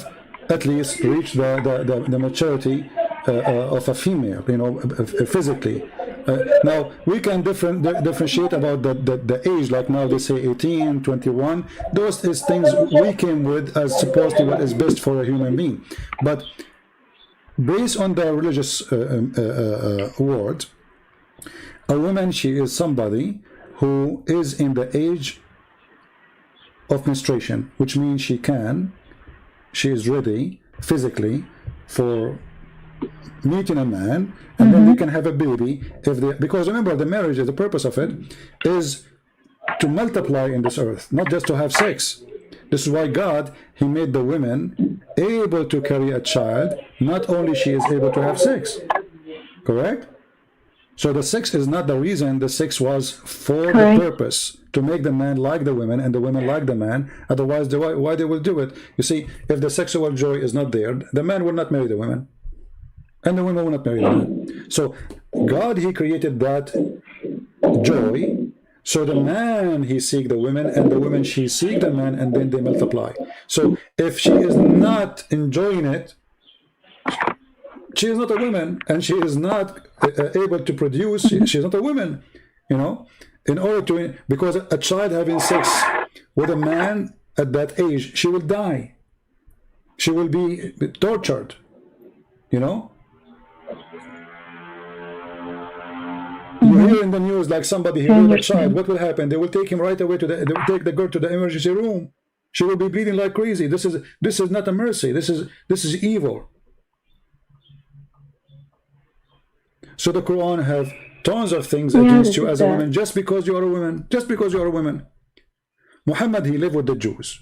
at least reached the maturity of a female, you know, physically. Now, we can differentiate about the age, like now they say 18, 21. Those is things we came with as supposed to what is best for a human being. But based on the religious word, a woman, she is somebody who is in the age of menstruation, which means she is ready physically for meeting a man, and then they can have a baby if they, because remember, the marriage, the purpose of it is to multiply in this earth, not just to have sex. This is why God, he made the women able to carry a child. Not only she is able to have sex, correct? So the sex is not the reason. The sex was for the purpose to make the man like the women and the women like the man. Otherwise, why they will do it? You see, if the sexual joy is not there, the man will not marry the women, and the women will not marry the man. So God, he created that joy. So the man, he seek the women, and the women, she seek the man, and then they multiply. So if she is not enjoying it, she is not a woman, and she is not able to produce. She is not a woman, you know. In order to, because a child having sex with a man at that age, she will die. She will be tortured, you know. You hear in the news like somebody he raped a child. What will happen? They will take him right away they will take the girl to the emergency room. She will be bleeding like crazy. This is not a mercy. This is evil. So the Quran have tons of things against you as a woman, just because you are a woman. Just because you are a woman. Muhammad, he lived with the Jews.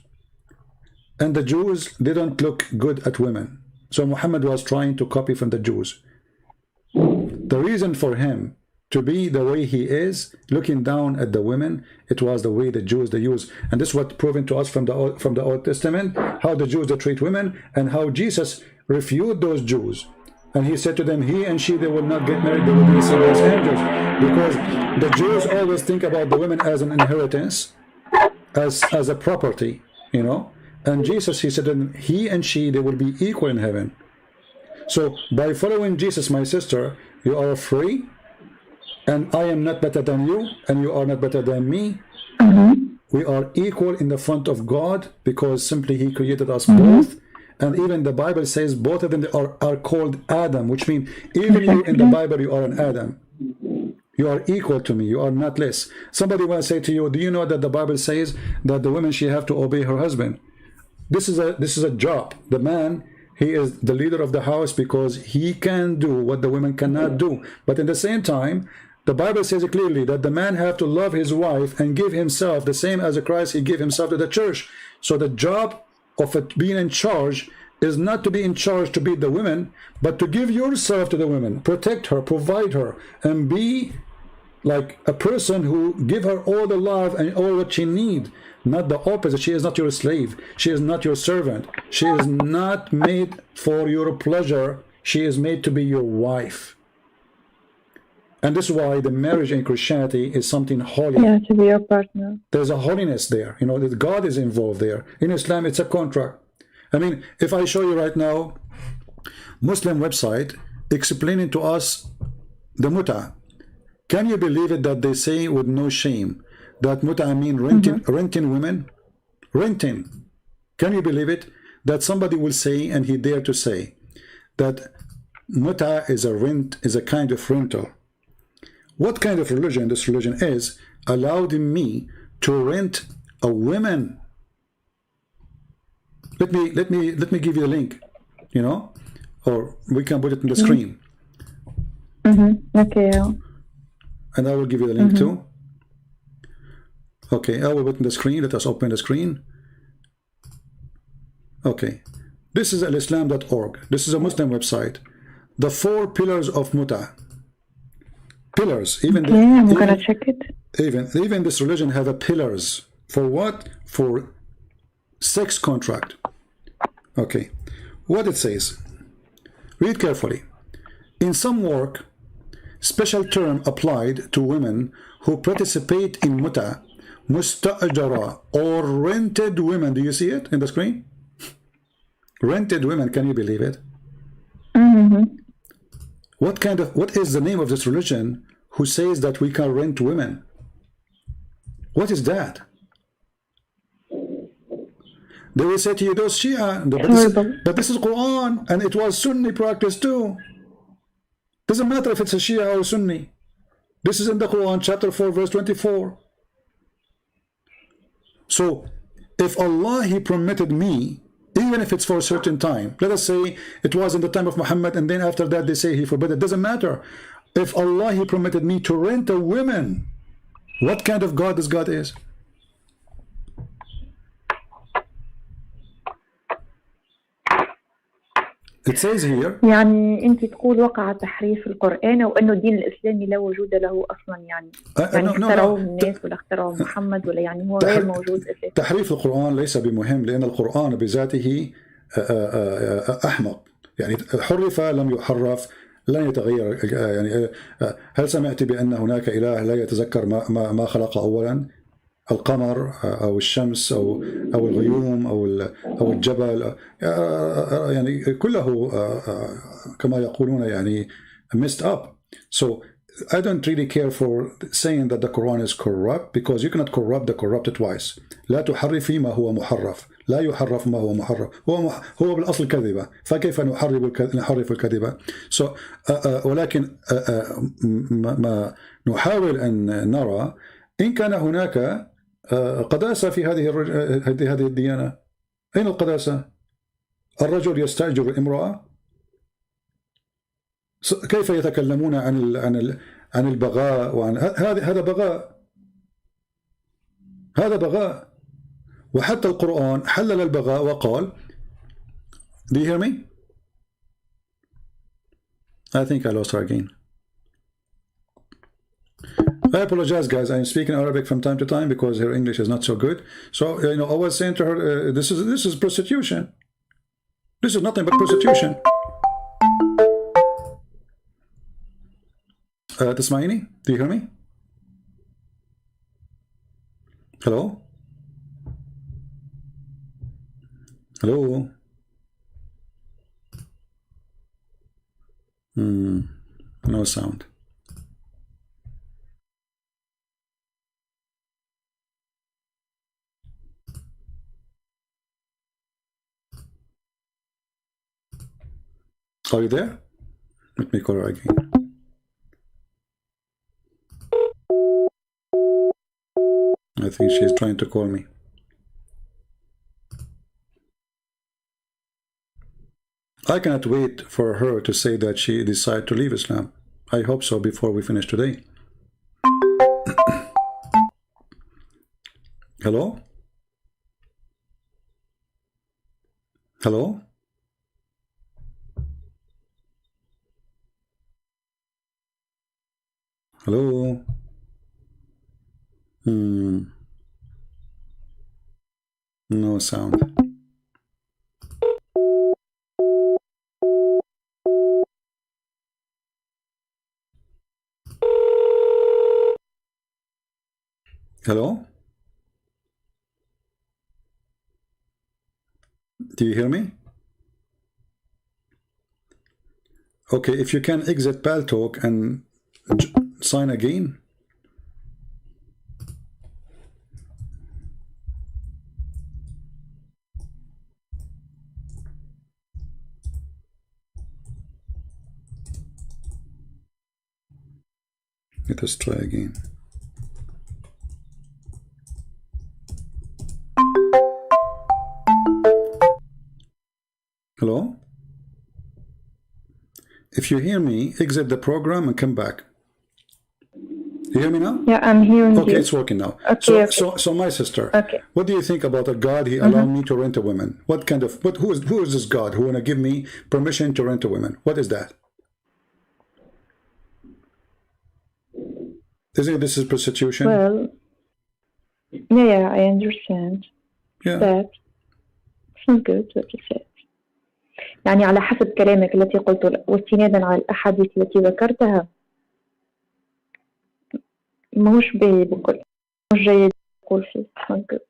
and the Jews didn't look good at women. So Muhammad was trying to copy from the Jews. The reason for him to be the way he is, looking down at the women, it was the way the Jews they use. And this is what proven to us from the Old Testament, how the Jews they treat women, and how Jesus refuted those Jews. And he said to them, he and she, they will not get married, they will be the same as angels. Because the Jews always think about the women as an inheritance, as a property, you know. And Jesus, he said, he and she, they will be equal in heaven. So by following Jesus, my sister, you are free, and I am not better than you, and you are not better than me. We are equal in the front of God, because simply he created us both. And even the Bible says both of them are called Adam, which means even you in the Bible, you are an Adam. You are equal to me, you are not less. Somebody will say to you, do you know that the Bible says that the woman, she have to obey her husband? This is a job. The man, he is the leader of the house because he can do what the women cannot do. But in the same time, the Bible says clearly that the man have to love his wife and give himself the same as Christ, he gave himself to the church. So the job of it being in charge is not to be in charge to beat the women, but to give yourself to the women, protect her, provide her, and be like a person who give her all the love and all what she needs. Not the opposite. She is not your slave. She is not your servant. She is not made for your pleasure. She is made to be your wife. And this is why the marriage in Christianity is something holy.
Yeah, to be your partner.
There's a holiness there. You know, that God is involved there. In Islam, it's a contract. I mean, if I show you right now, Muslim website explaining to us the muta. Can you believe it that they say with no shame that muta mean renting women? Renting. Can you believe it? That somebody will say, and he dare to say, that muta is a kind of rental. What kind of religion this religion is allowed me to rent a woman? Let me give you a link, you know, or we can put it in the screen.
Okay.
And I will give you the link too. Okay, I will put in the screen. Let us open the screen. Okay, this is alislam.org. This is a Muslim website. The 4 pillars of muta. Pillars.
I'm gonna check it.
Even this religion have a pillars. For what? For sex contract. Okay, what it says. Read carefully. In some work, special term applied to women who participate in muta, musta'jara, or rented women. Do you see it in the screen? Rented women. Can you believe it? What is the name of this religion who says that we can rent women? What is that? They will say to you, those Shia, but this is Quran, and it was Sunni practice too. Doesn't matter if it's a Shia or Sunni. This is in the Quran, chapter 4, verse 24. So, if Allah, He permitted me, even if it's for a certain time, let us say it was in the time of Muhammad, and then after that they say He forbid it. Doesn't matter. If Allah, He permitted me to rent a woman, what kind of God this God is? It says here.
يعني أنت تقول وقع تحريف القرآن وأنه الدين الإسلامي لا وجود له أصلا يعني اخترعوه الناس ولا اخترعوه محمد ولا يعني هو غير موجود أساسا.
تحريف القرآن ليس بمهم لأن القرآن بذاته أحمق يعني حرف لم يحرف لن يتغير يعني هل سمعت بأن هناك إله لا يتذكر ما خلق أولا القمر أو الشمس أو الغيوم أو الجبل يعني كله كما يقولون يعني messed up. So I don't really care for saying that the Quran is corrupt because you cannot corrupt the corrupted twice. لا تحرفي ما هو محرف لا يحرف ما هو محرف هو بالأصل كذبة فكيف نحرف الكذبة. So ولكن ما نحاول أن نرى إن كان هناك قداسة في هذه الديانة. أين القداسة؟ الرجل يستأجر الامرأة. كيف يتكلمون عن البغاء وعن هذا بغاء. هذا بغاء. وحتى القرآن حلل البغاء وقال. Do you hear me? I think I lost her again. I apologize, guys. I'm speaking Arabic from time to time because her English is not so good. So, you know, I was saying to her, this is prostitution. This is nothing but prostitution. Tasmaini, do you hear me? Hello? Hello? No sound. Are you there? Let me call her again. I think she's trying to call me. I cannot wait for her to say that she decided to leave Islam. I hope so before we finish today. Hello? Hello? Hello? No sound. Hello? Do you hear me? Okay, if you can exit Paltalk and sign again. Let us try again. Hello? If you hear me, exit the program and come back. You hear me now?
Yeah, I'm hearing you.
Okay, it's working now.
Okay,
so my sister,
okay.
What do you think about a God? He allowed me to rent a woman. What kind of, who is this God who want to give me permission to rent a woman? What is that? Isn't this is prostitution?
Well, yeah, I understand.
Yeah.
That it's not good what you said. يعني على حسب كلامك التي قلته واستنادا على الأحاديث التي ذكرتها ماهوش بقول مش جيد أقول فيه.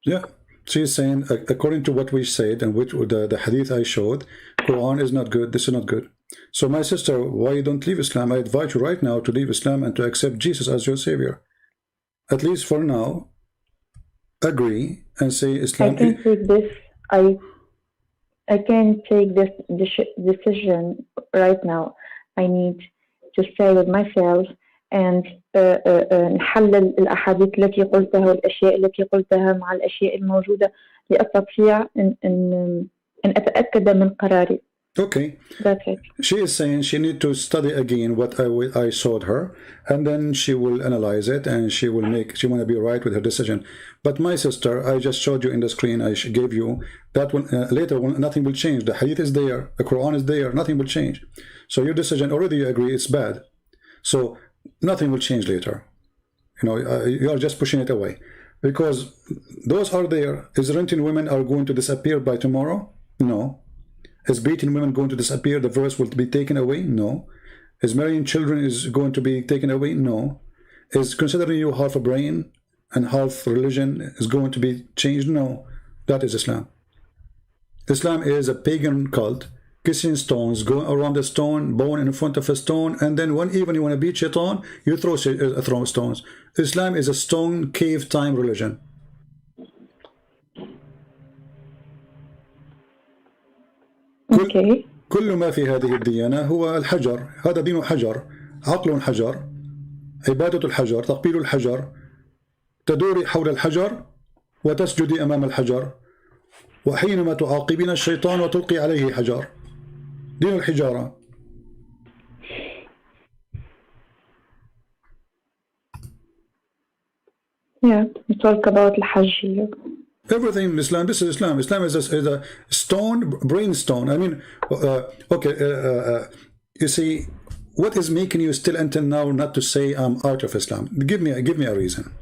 Yeah, she's saying according to what we said and which the hadith I showed, Quran is not good. This is not good. So my sister, why you don't leave Islam? I advise you right now to leave Islam and to accept Jesus as your savior. At least for now, agree and say Islam.
I can't take this. I can't take this decision right now. I need to stay with myself and نحلل الأحاديث التي قلتها والأشياء التي قلتها مع الأشياء الموجودة لأستطيع أن أتأكد من قراري.
Okay.
That's it.
She is saying she need to study again what I showed her, and then she will analyze it and she want to be right with her decision. But my sister, I just showed you in the screen, I gave you that one. Later, nothing will change. The hadith is there, the Quran is there, nothing will change. So your decision already, you agree it's bad. So nothing will change later. You know, you are just pushing it away because those are there. Is renting women are going to disappear by tomorrow? No. Is beating women going to disappear? The verse will be taken away? No. Is marrying children is going to be taken away? No. Is considering you half a brain and half religion is going to be changed? No. That is Islam. Islam is a pagan cult, kissing stones, going around a stone, bowing in front of a stone, and then even you want to beat shaitan, you throw stones. Islam is a stone cave time religion.
Okay.
كل ما في هذه الديانة هو الحجر. هذا دين حجر، عقل حجر، عبادة الحجر، تقبيل الحجر، تدوري حول الحجر وتسجدي أمام الحجر، وحينما تعاقبين الشيطان وتلقي عليه حجر. دين الحجارة.
Yeah, we talk about الحج here.
Everything in Islam, this is Islam. Islam is a stone, brain stone. I mean, you see, what is making you still until now not to say I'm out of Islam? Give me a reason.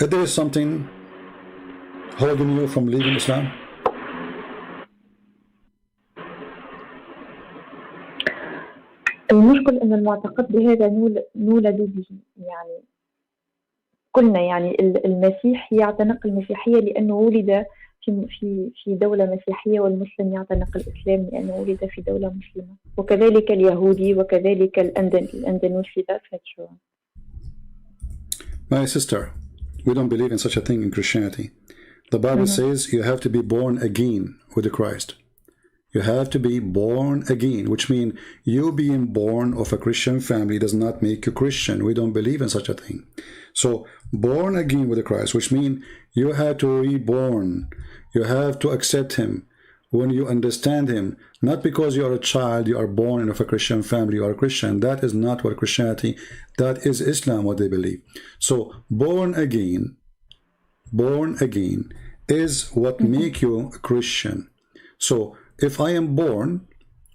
If there is something holding you from leaving Islam?
المشكل أن المعتقد بهذا نولد به، يعني قلنا يعني المسيح يعتنق المسيحية لأنه ولد في دولة مسيحية، والمسلم يعتنق الإسلام لأنه ولد في دولة مسلمة، وكذلك اليهودي وكذلك الأندونيسي. That's natural.
My sister, we don't believe in such a thing in Christianity. The Bible says you have to be born again with Christ. You have to be born again, which means you being born of a Christian family does not make you Christian. We don't believe in such a thing. So born again with Christ, which means you have to reborn. You have to accept him when you understand him. Not because you are a child, you are born of a Christian family, you are a Christian. That is not what Christianity, that is Islam, what they believe. So born again is what make you a Christian. So if I am born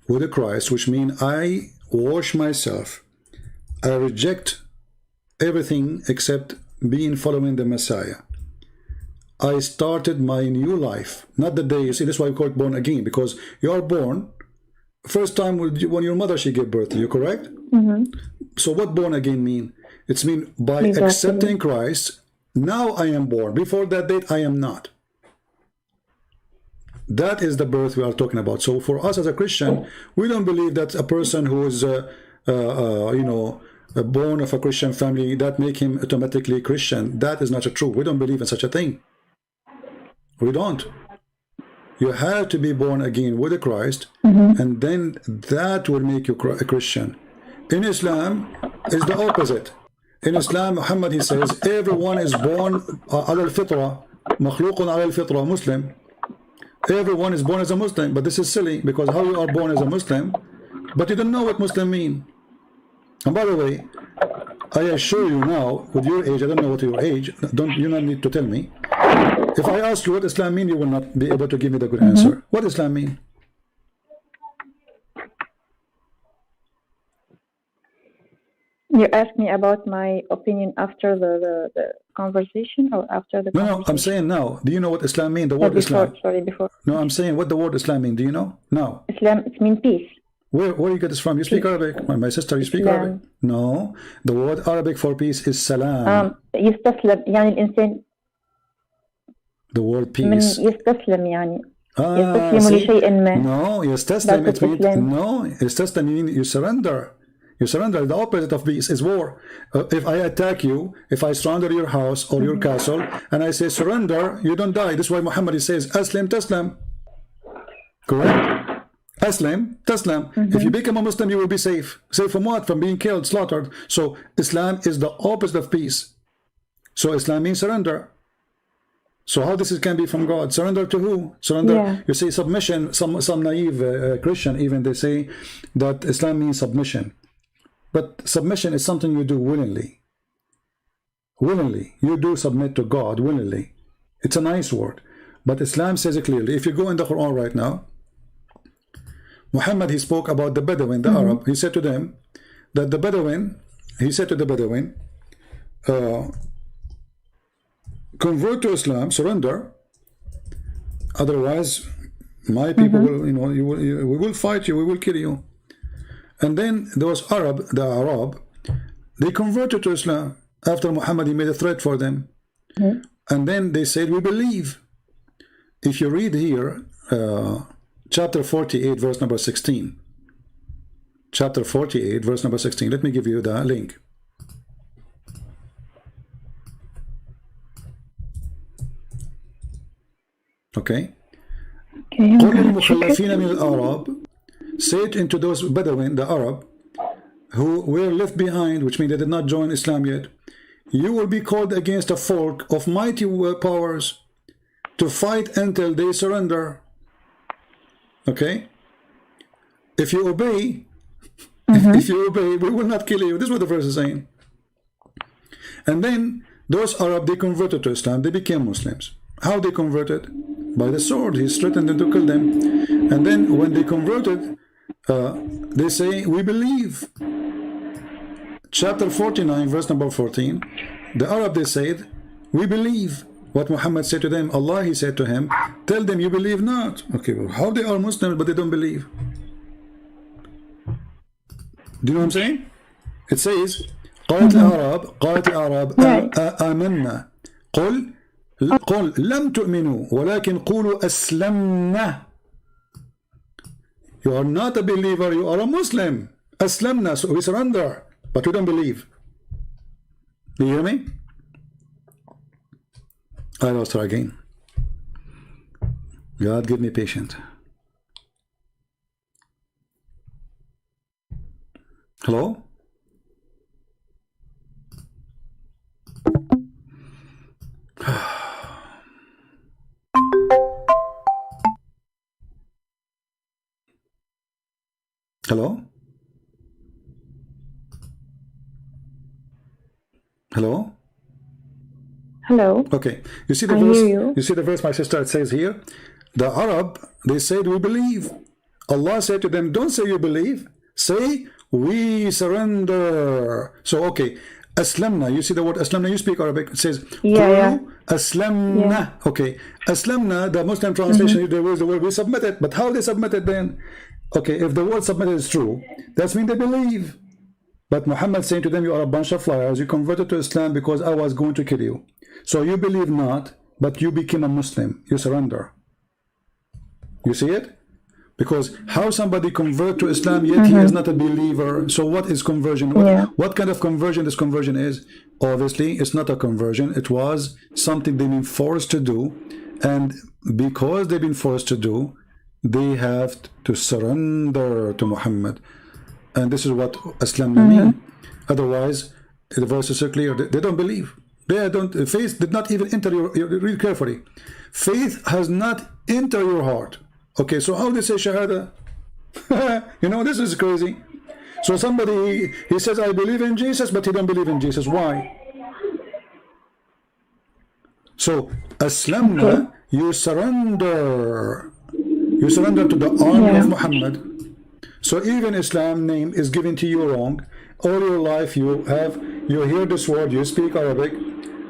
with a Christ, which means I wash myself, I reject everything except being following the Messiah. I started my new life, not the day, you see, that's why we call it born again, because you are born, first time when your mother, she gave birth to you, correct? So what born again mean? It's mean by accepting Christ, now I am born. Before that date, I am not. That is the birth we are talking about. So for us as a Christian, we don't believe that a person who is, born of a Christian family, that make him automatically Christian. That is not true. We don't believe in such a thing. We don't. You have to be born again with Christ, and then that will make you a Christian. In Islam, is the opposite. In Islam, Muhammad, he says, everyone is born على الفطرة, مخلوق على الفطرة, Muslim. Everyone is born as a Muslim, but this is silly, because how you are born as a Muslim, but you don't know what Muslim mean. And by the way, I assure you now, with your age, I don't know what your age, you don't need to tell me. If I ask you what Islam mean, you will not be able to give me the good answer. What does Islam mean?
You asked me about my opinion after the conversation, or after the conversation?
No, I'm saying now. Do you know what Islam mean? The word Islam.
Sorry, before.
No, I'm saying what the word Islam mean. Do you know? Now.
Islam, it means peace.
Where you get this from? You speak Arabic. My sister, you speak Arabic. No, the word Arabic for peace is salam.
يستسلم يعني الإنسان.
The word peace.
يستسلم يعني. يستسلم لشيء ما.
No, يستسلم. It means no. يستسلم means you surrender. You surrender. The opposite of peace is war. If I attack you, if I surrender your house or your castle, and I say surrender, you don't die. This is why Muhammad says, Aslim Taslam. Correct? Aslim Taslam. If you become a Muslim, you will be safe. Safe from what? From being killed, slaughtered. So Islam is the opposite of peace. So Islam means surrender. So how this can be from God? Surrender to who? Surrender. Yeah. You say submission. Some naive Christian even, they say that Islam means submission. But submission is something you do willingly. Willingly. You do submit to God willingly. It's a nice word. But Islam says it clearly. If you go in the Quran right now, Muhammad, he spoke about the Bedouin, the Arab. He said to them that the Bedouin, he said to the Bedouin, convert to Islam, surrender. Otherwise, my people will, we will fight you, we will kill you. And then there was the Arab, they converted to Islam after Muhammad, he made a threat for them. And then they said, we believe. If you read here, chapter 48, verse number 16. Chapter 48, verse number 16. Let me give you the link. Okay. قل المخلفين من الأعراب, say it into those Bedouin, the Arab, who were left behind, which means they did not join Islam yet. You will be called against a folk of mighty powers to fight until they surrender. Okay? If you obey, if you obey, we will not kill you. This is what the verse is saying. And then Those Arab, they converted to Islam, they became Muslims. How they converted? By the sword. He threatened them to kill them. And then when they converted, they say, we believe. Chapter 49, verse number 14, the Arab, they said, we believe. What Muhammad said to them, Allah, he said to him, tell them you believe not. Okay, well, how they are Muslims but they don't believe? Do you know what I'm saying? It says, قالت الأعراب آمنا قل لم تؤمنوا ولكن قولوا أسلمنا. You are not a believer, you are a Muslim. أسلمنا, so we surrender, but we don't believe. Do you hear me? I lost her again. God give me patience. Hello? Hello? Hello?
Hello.
Okay. You see the verse? You see the verse, my sister, it says here, the Arab, they said, we believe. Allah said to them, don't say you believe. Say, we surrender. So, okay. Aslamna. You see the word Aslamna? You speak Arabic. It says, Aslamna. Yeah. Okay. Aslamna, the Muslim translation, there was the word we submitted. But how they submitted then? Okay, if the word submitted is true, that means they believe. But Muhammad saying to them, you are a bunch of liars. You converted to Islam because I was going to kill you. So you believe not, but you became a Muslim. You surrender. You see it? Because how somebody convert to Islam yet he is not a believer. So what is conversion? What kind of conversion this conversion is? Obviously, it's not a conversion. It was something they've been forced to do. And because they've been forced to do, they have to surrender to Muhammad. And this is what Islam means. Otherwise, the verses are clear. They don't believe. They don't. Faith did not even enter your read carefully. Faith has not entered your heart. Okay, so how they say Shahada? You know, this is crazy. So somebody, he says, I believe in Jesus, but he don't believe in Jesus. Why? So, Aslamna, you surrender. You surrender to the army of Muhammad. So even Islam name is given to you wrong. All your life you hear this word, you speak Arabic,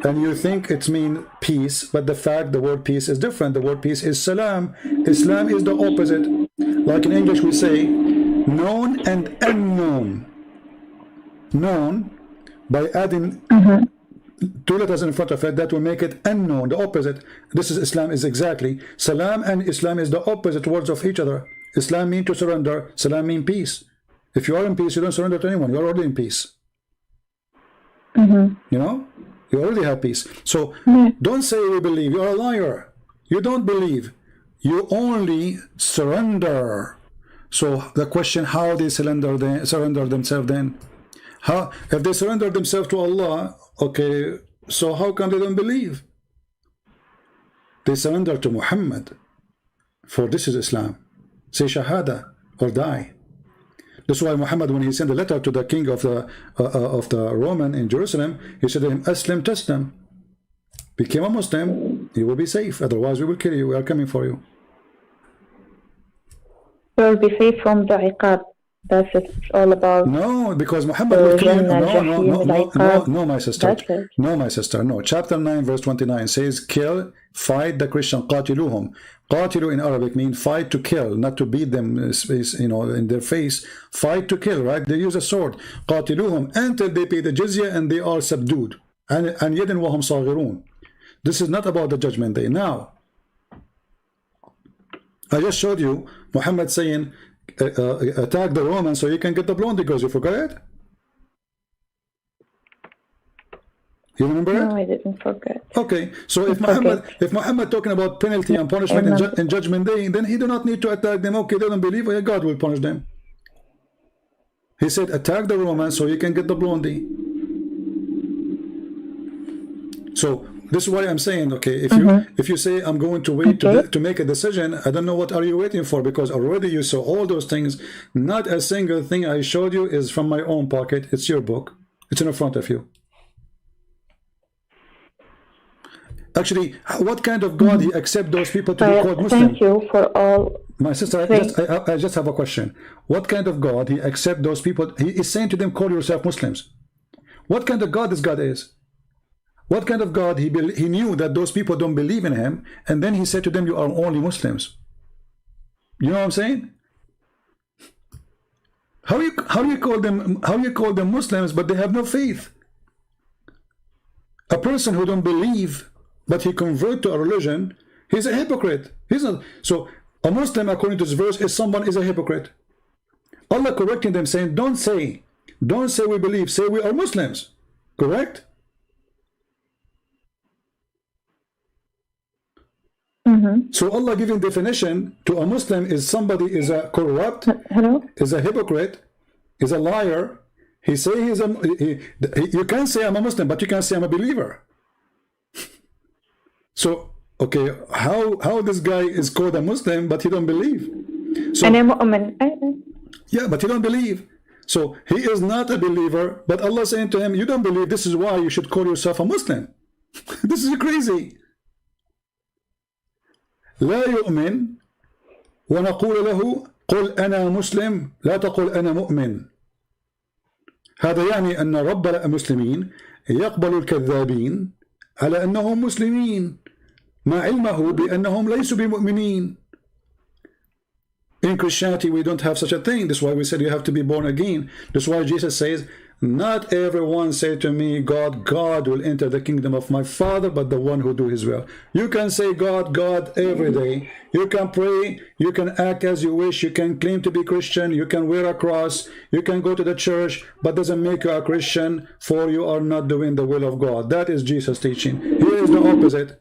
and you think it means peace, but the fact the word peace is different. The word peace is salam. Islam is the opposite. Like in English we say known and unknown. Known, by adding two letters in front of it, that will make it unknown, the opposite. This is Islam is exactly. Salam and Islam is the opposite words of each other. Islam means to surrender, salam means peace. If you are in peace, you don't surrender to anyone. You are already in peace. You know? You already have peace. So don't say you believe. You are a liar. You don't believe. You only surrender. So the question, how they surrender themselves then? How, if they surrender themselves to Allah, okay, so how come they don't believe? They surrender to Muhammad. For this is Islam. Say Shahada or die. That's why Muhammad, when he sent a letter to the king of the Roman in Jerusalem, he said to him, Aslim Taslim. Became a Muslim, you will be safe. Otherwise, we will kill you. We are coming for you.
You will be safe from the iqab. That's it. It's all about.
No, because Muhammad will kill you. No, my sister. No, my sister. No. Chapter 9, verse 29 says, kill, fight the Christian. Qatiluhum. Qatilu in Arabic means fight to kill, not to beat them, you know, in their face. Fight to kill, right? They use a sword. Qatiluhum until they pay the jizya and they are subdued. And yadin wahum saghirun. This is not about the judgment day. Now, I just showed you Muhammad saying, attack the Romans so you can get the blondie girls. You forgot it? You remember it?
No, I didn't forget.
Okay, so if Muhammad talking about penalty and punishment in Judgment Day, then he do not need to attack them. Okay, they don't believe, God will punish them. He said, attack the Romans so you can get the blondie. So this is why I'm saying, okay, if you say I'm going to wait to make a decision, I don't know what are you waiting for, because already you saw all those things. Not a single thing I showed you is from my own pocket. It's your book. It's in front of you. Actually, what kind of God he accept those people to be called Muslim?
Thank you for all.
My sister, I just have a question. What kind of God he accept those people? He is saying to them, call yourself Muslims. What kind of God this God is? What kind of God he knew that those people don't believe in him, and then he said to them, you are only Muslims. You know what I'm saying? How you call them Muslims, but they have no faith? A person who don't believe, but he convert to a religion, he's a hypocrite. He's not. So a Muslim, according to this verse, is someone is a hypocrite. Allah correcting them, saying, don't say we believe, say we are Muslims. Correct? So Allah giving definition to a Muslim is somebody is a corrupt, is a hypocrite, is a liar. He say you can't say I'm a Muslim, but you can say I'm a believer. So okay, how this guy is called a Muslim, but he don't believe? So, yeah, but he don't believe. So he is not a believer, but Allah saying to him, you don't believe, this is why you should call yourself a Muslim. This is crazy. لا يؤمن ونقول له قل أنا مسلم لا تقل أنا مؤمن. هذا يعني أن رب المسلمين يقبل الكذابين على أنهم مسلمين مع علمه بأنهم ليسوا بمؤمنين. In Christianity we don't have such a thing. That's why we said you have to be born again. That's why Jesus says, not everyone say to me, God will enter the kingdom of my Father, but the one who do his will. You can say God every day. You can pray, you can act as you wish, you can claim to be Christian, you can wear a cross, you can go to the church, but doesn't make you a Christian, for you are not doing the will of God. That is Jesus' teaching. Here is the opposite.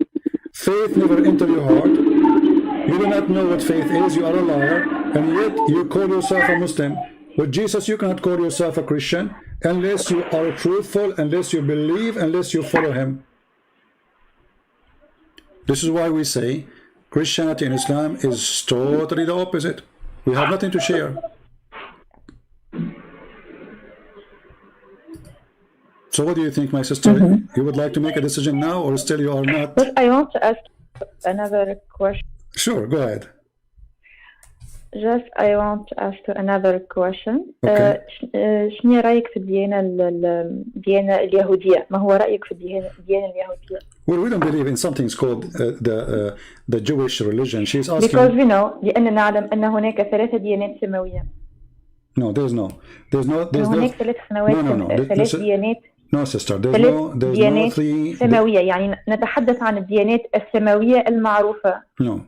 Faith never enter your heart. You do not know what faith is, you are a liar, and yet you call yourself a Muslim. With Jesus you cannot call yourself a Christian unless you are truthful, unless you believe, unless you follow him. This is why we say Christianity and Islam is totally the opposite. We have nothing to share. So what do you think, my sister? You would like to make a decision now, or still you are not?
But I want to ask another question.
Sure, go ahead.
I want to ask another question.
Okay.
شنو رأيك في الديانة اليهودية؟ ما هو رأيك في الديانة اليهودية؟
Well, we don't believe in something called the Jewish religion. She's asking.
Because we know, لأننا نعلم أن هناك 3 ديانات سماوية.
No, there's
هناك 3 سنوات 3 ديانات.
No, sister. There's no 3
سماوية. يعني نتحدث عن الديانات السماوية المعروفة.
No.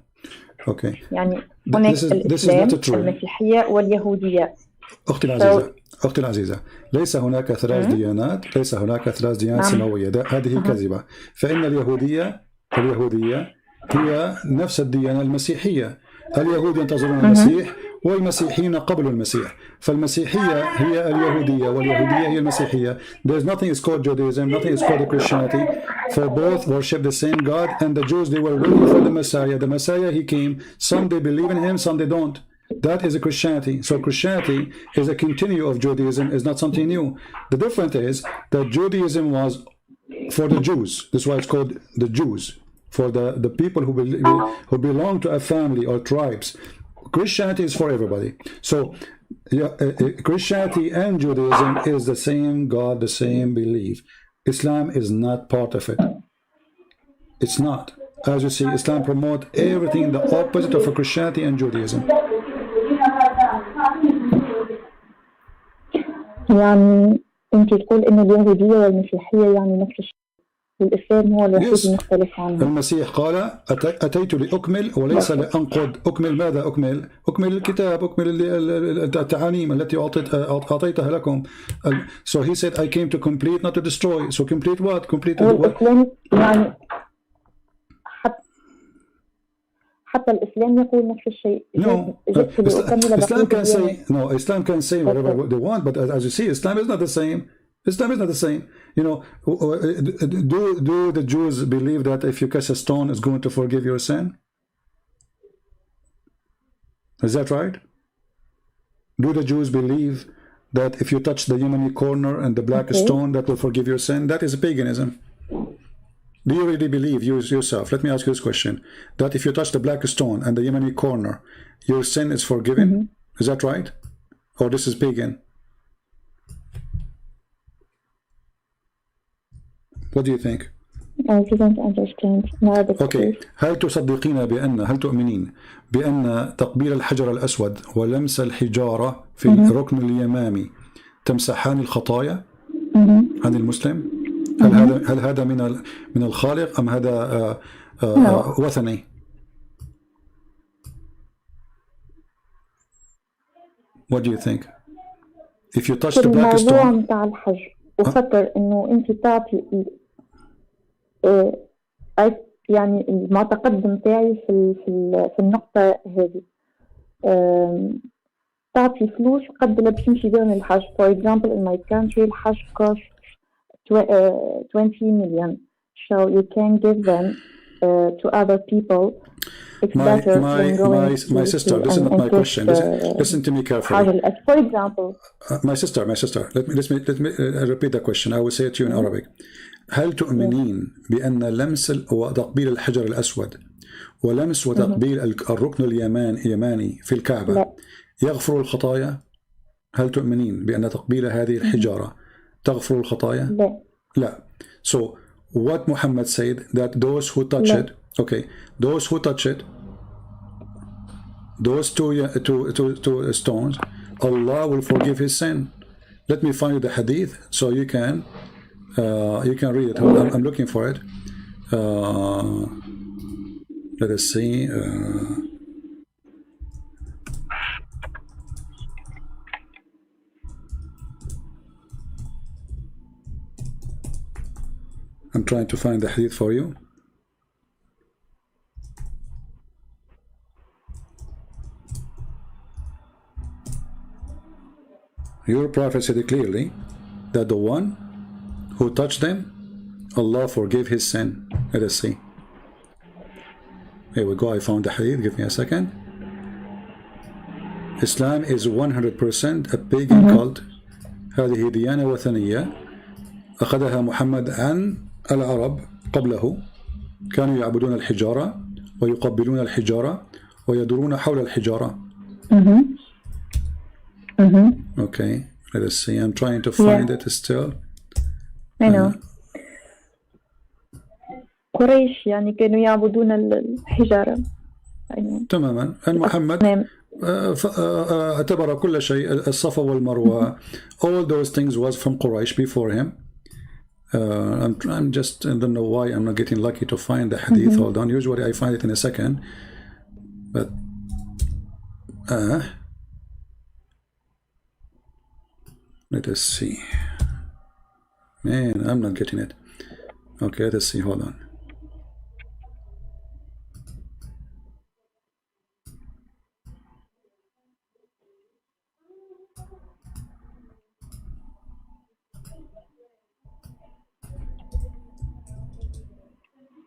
Okay.
يعني هناك الإسلام، المسيحية واليهودية.
أختي العزيزة، ليس هناك 3 ديانات، ليس هناك 3 ديانات سماوية، هذه كذبة. فإن اليهودية هي نفس الديانة المسيحية. اليهود ينتظرون المسيح والمسيحيين قبلوا المسيح. فالمسيحية هي اليهودية واليهودية هي المسيحية. There's nothing is called Judaism, nothing is called Christianity. For both worship the same God, and the Jews, they were waiting for the Messiah. The Messiah, he came. Some they believe in him, some they don't. That is a Christianity. So Christianity is a continue of Judaism, is not something new. The difference is that Judaism was for the Jews. That's why it's called the Jews, for the people who belong to a family or tribes. Christianity is for everybody. So Christianity and Judaism is the same God, the same belief. Islam is not part of it. It's not. As you see, Islam promotes everything the opposite of Christianity and Judaism.
يعني أنت تقول إن اليهودية والمسيحية يعني نفس الشيء، والإسلام هو الوحيد المختلف عنه.
المسيح قال أتيت لأكمل وليس لأنقض. أكمل ماذا أكمل؟ أكمل الكتاب، أكمل التعاليم التي أعطيتها لكم. So he said I came to complete, not to destroy. So complete what? Complete what?
يعني حتى الإسلام يقول نفس الشيء.
No, Islam can say whatever they want, but as you see, Islam is not the same. Islam is not the same. You know, do the Jews believe that if you cast a stone is going to forgive your sin? Is that right? Do the Jews believe that if you touch the Yemeni corner and the black stone that will forgive your sin? That is paganism. Do you really believe yourself? Let me ask you this question: that if you touch the black stone and the Yemeni corner, your sin is forgiven? Is that right? Or this is pagan? What do you think?
I didn't understand.
Okay. هل تؤمنين بأن تقبيل الحجر الأسود ولمس الحجارة في الركن اليمامي تمسحان الخطايا عن المسلم؟ هل هذا من الخالق أم هذا وثني؟ What do you think? If you touch the black stone.
الموضوع متاع الحج وفكر إنه أنت تعطي يعني المعتقد متاعي في النقطة هذه تعطي فلوس قد اللي باش تمشي بهم الحج. For example, in my country الحج costs 20 million, so you can give them to other people. It's better than going
my sister, this is not my question. Listen to me carefully.
For example,
my sister, let me repeat the question. I will say it to you in Arabic. هل تؤمنين بأن لمس وتقبيل الحجر الأسود ولمس وتقبيل الركن اليماني في الكعبة يغفر الخطايا؟ هل تؤمنين بأن تقبيل هذه الحجارة تغفر الخطايا؟ لا. So what Muhammad said, that those who touch it, okay, those who touch it, those two stones, Allah will forgive his sin. Let me find the hadith so you can read it. I'm looking for it. Let us see. I'm trying to find the hadith for you. Your prophet said clearly that the one who touched them, Allah forgave his sin. Let us see. Here we go. I found the hadith. Give me a second. Islam is 100% a pagan cult. هذه ديانة وثنية أخذها محمد عن العرب قبله. كانوا يعبدون الحجارة ويقبلون الحجارة ويدورون حول الحجارة. Okay. Let us see. I'm trying to find it still.
I know. قريش يعني كانوا يعبدون الحجارة.
تماما. محمد اعتبر كل شيء الصفا والمروة. All those things was from Quraysh before him. I'm just, I don't know why I'm not getting lucky to find the hadith. Hold on. Usually I find it in a second. But let us see. Man, I'm not getting it. Okay, let us see. Hold on.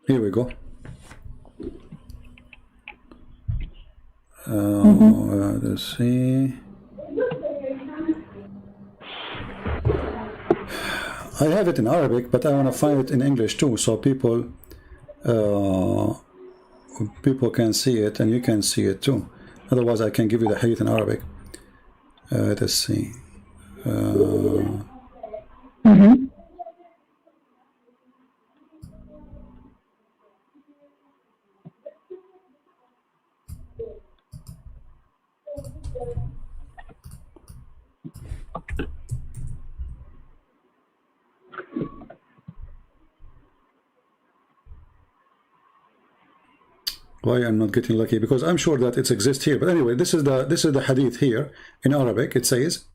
Here we go. Let's see. I have it in Arabic, but I want to find it in English too, so people can see it and you can see it too. Otherwise, I can give you the hadith in Arabic. Let's see. Why I'm not getting lucky? Because I'm sure that it exists here. But anyway, this is the hadith here in Arabic. It says,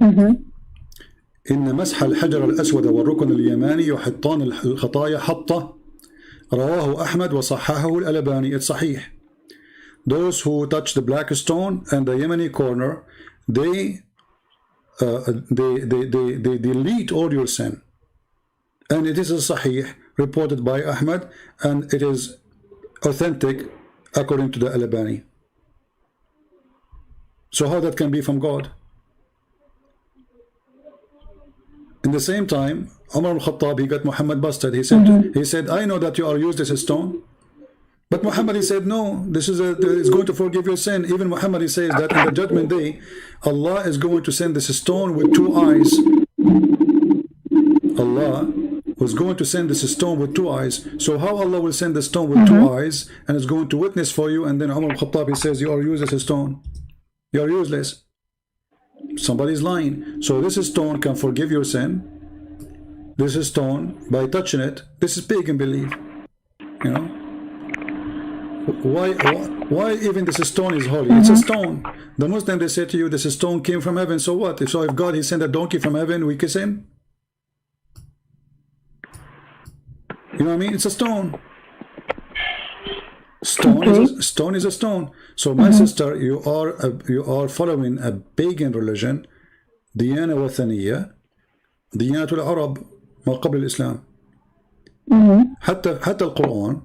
إن مسح الحجر الأسود والركن اليماني يحطان الخطايا حطة. رواه أحمد وصححه الألباني. It's صحيح. Those who touch the black stone and the Yemeni corner, they delete all your sin. And it is a sahih, reported by Ahmad, and it is authentic according to the Al-Albani. So how that can be from God? In the same time, Umar al-Khattab, he got Muhammad busted. He said, I know that you are used as a stone. But Muhammad, he said, no, this is going to forgive your sin. Even Muhammad, he says that in the judgment day, Allah is going to send this stone with two eyes. Allah was going to send this stone with two eyes. So how Allah will send the stone with two eyes and is going to witness for you? And then Umar al-Khattab, he says, you are useless as a stone. You are useless. Somebody's lying. So this stone can forgive your sin. This stone, by touching it, this is pagan belief. You know? Why even this stone is holy? It's a stone. The Muslim, they say to you, this stone came from heaven. So what? So if God, he sent a donkey from heaven, we kiss him? You know what I mean? It's a stone. Stone is a stone. So my sister, you are following a pagan religion, ديانة وثنية, ديانة العرب ما قبل الإسلام. حتى القرآن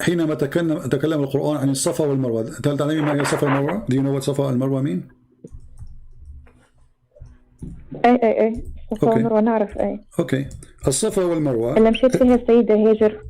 حينما تكلم القرآن عن الصفا والمروة. هل تعلمين ما هي الصفا والمروة؟ Do you know what صفا والمروة mean?
اي الصفا والمروة نعرف.
اوكي الصفا والمروة
اللي مشيت فيها السيدة هاجر.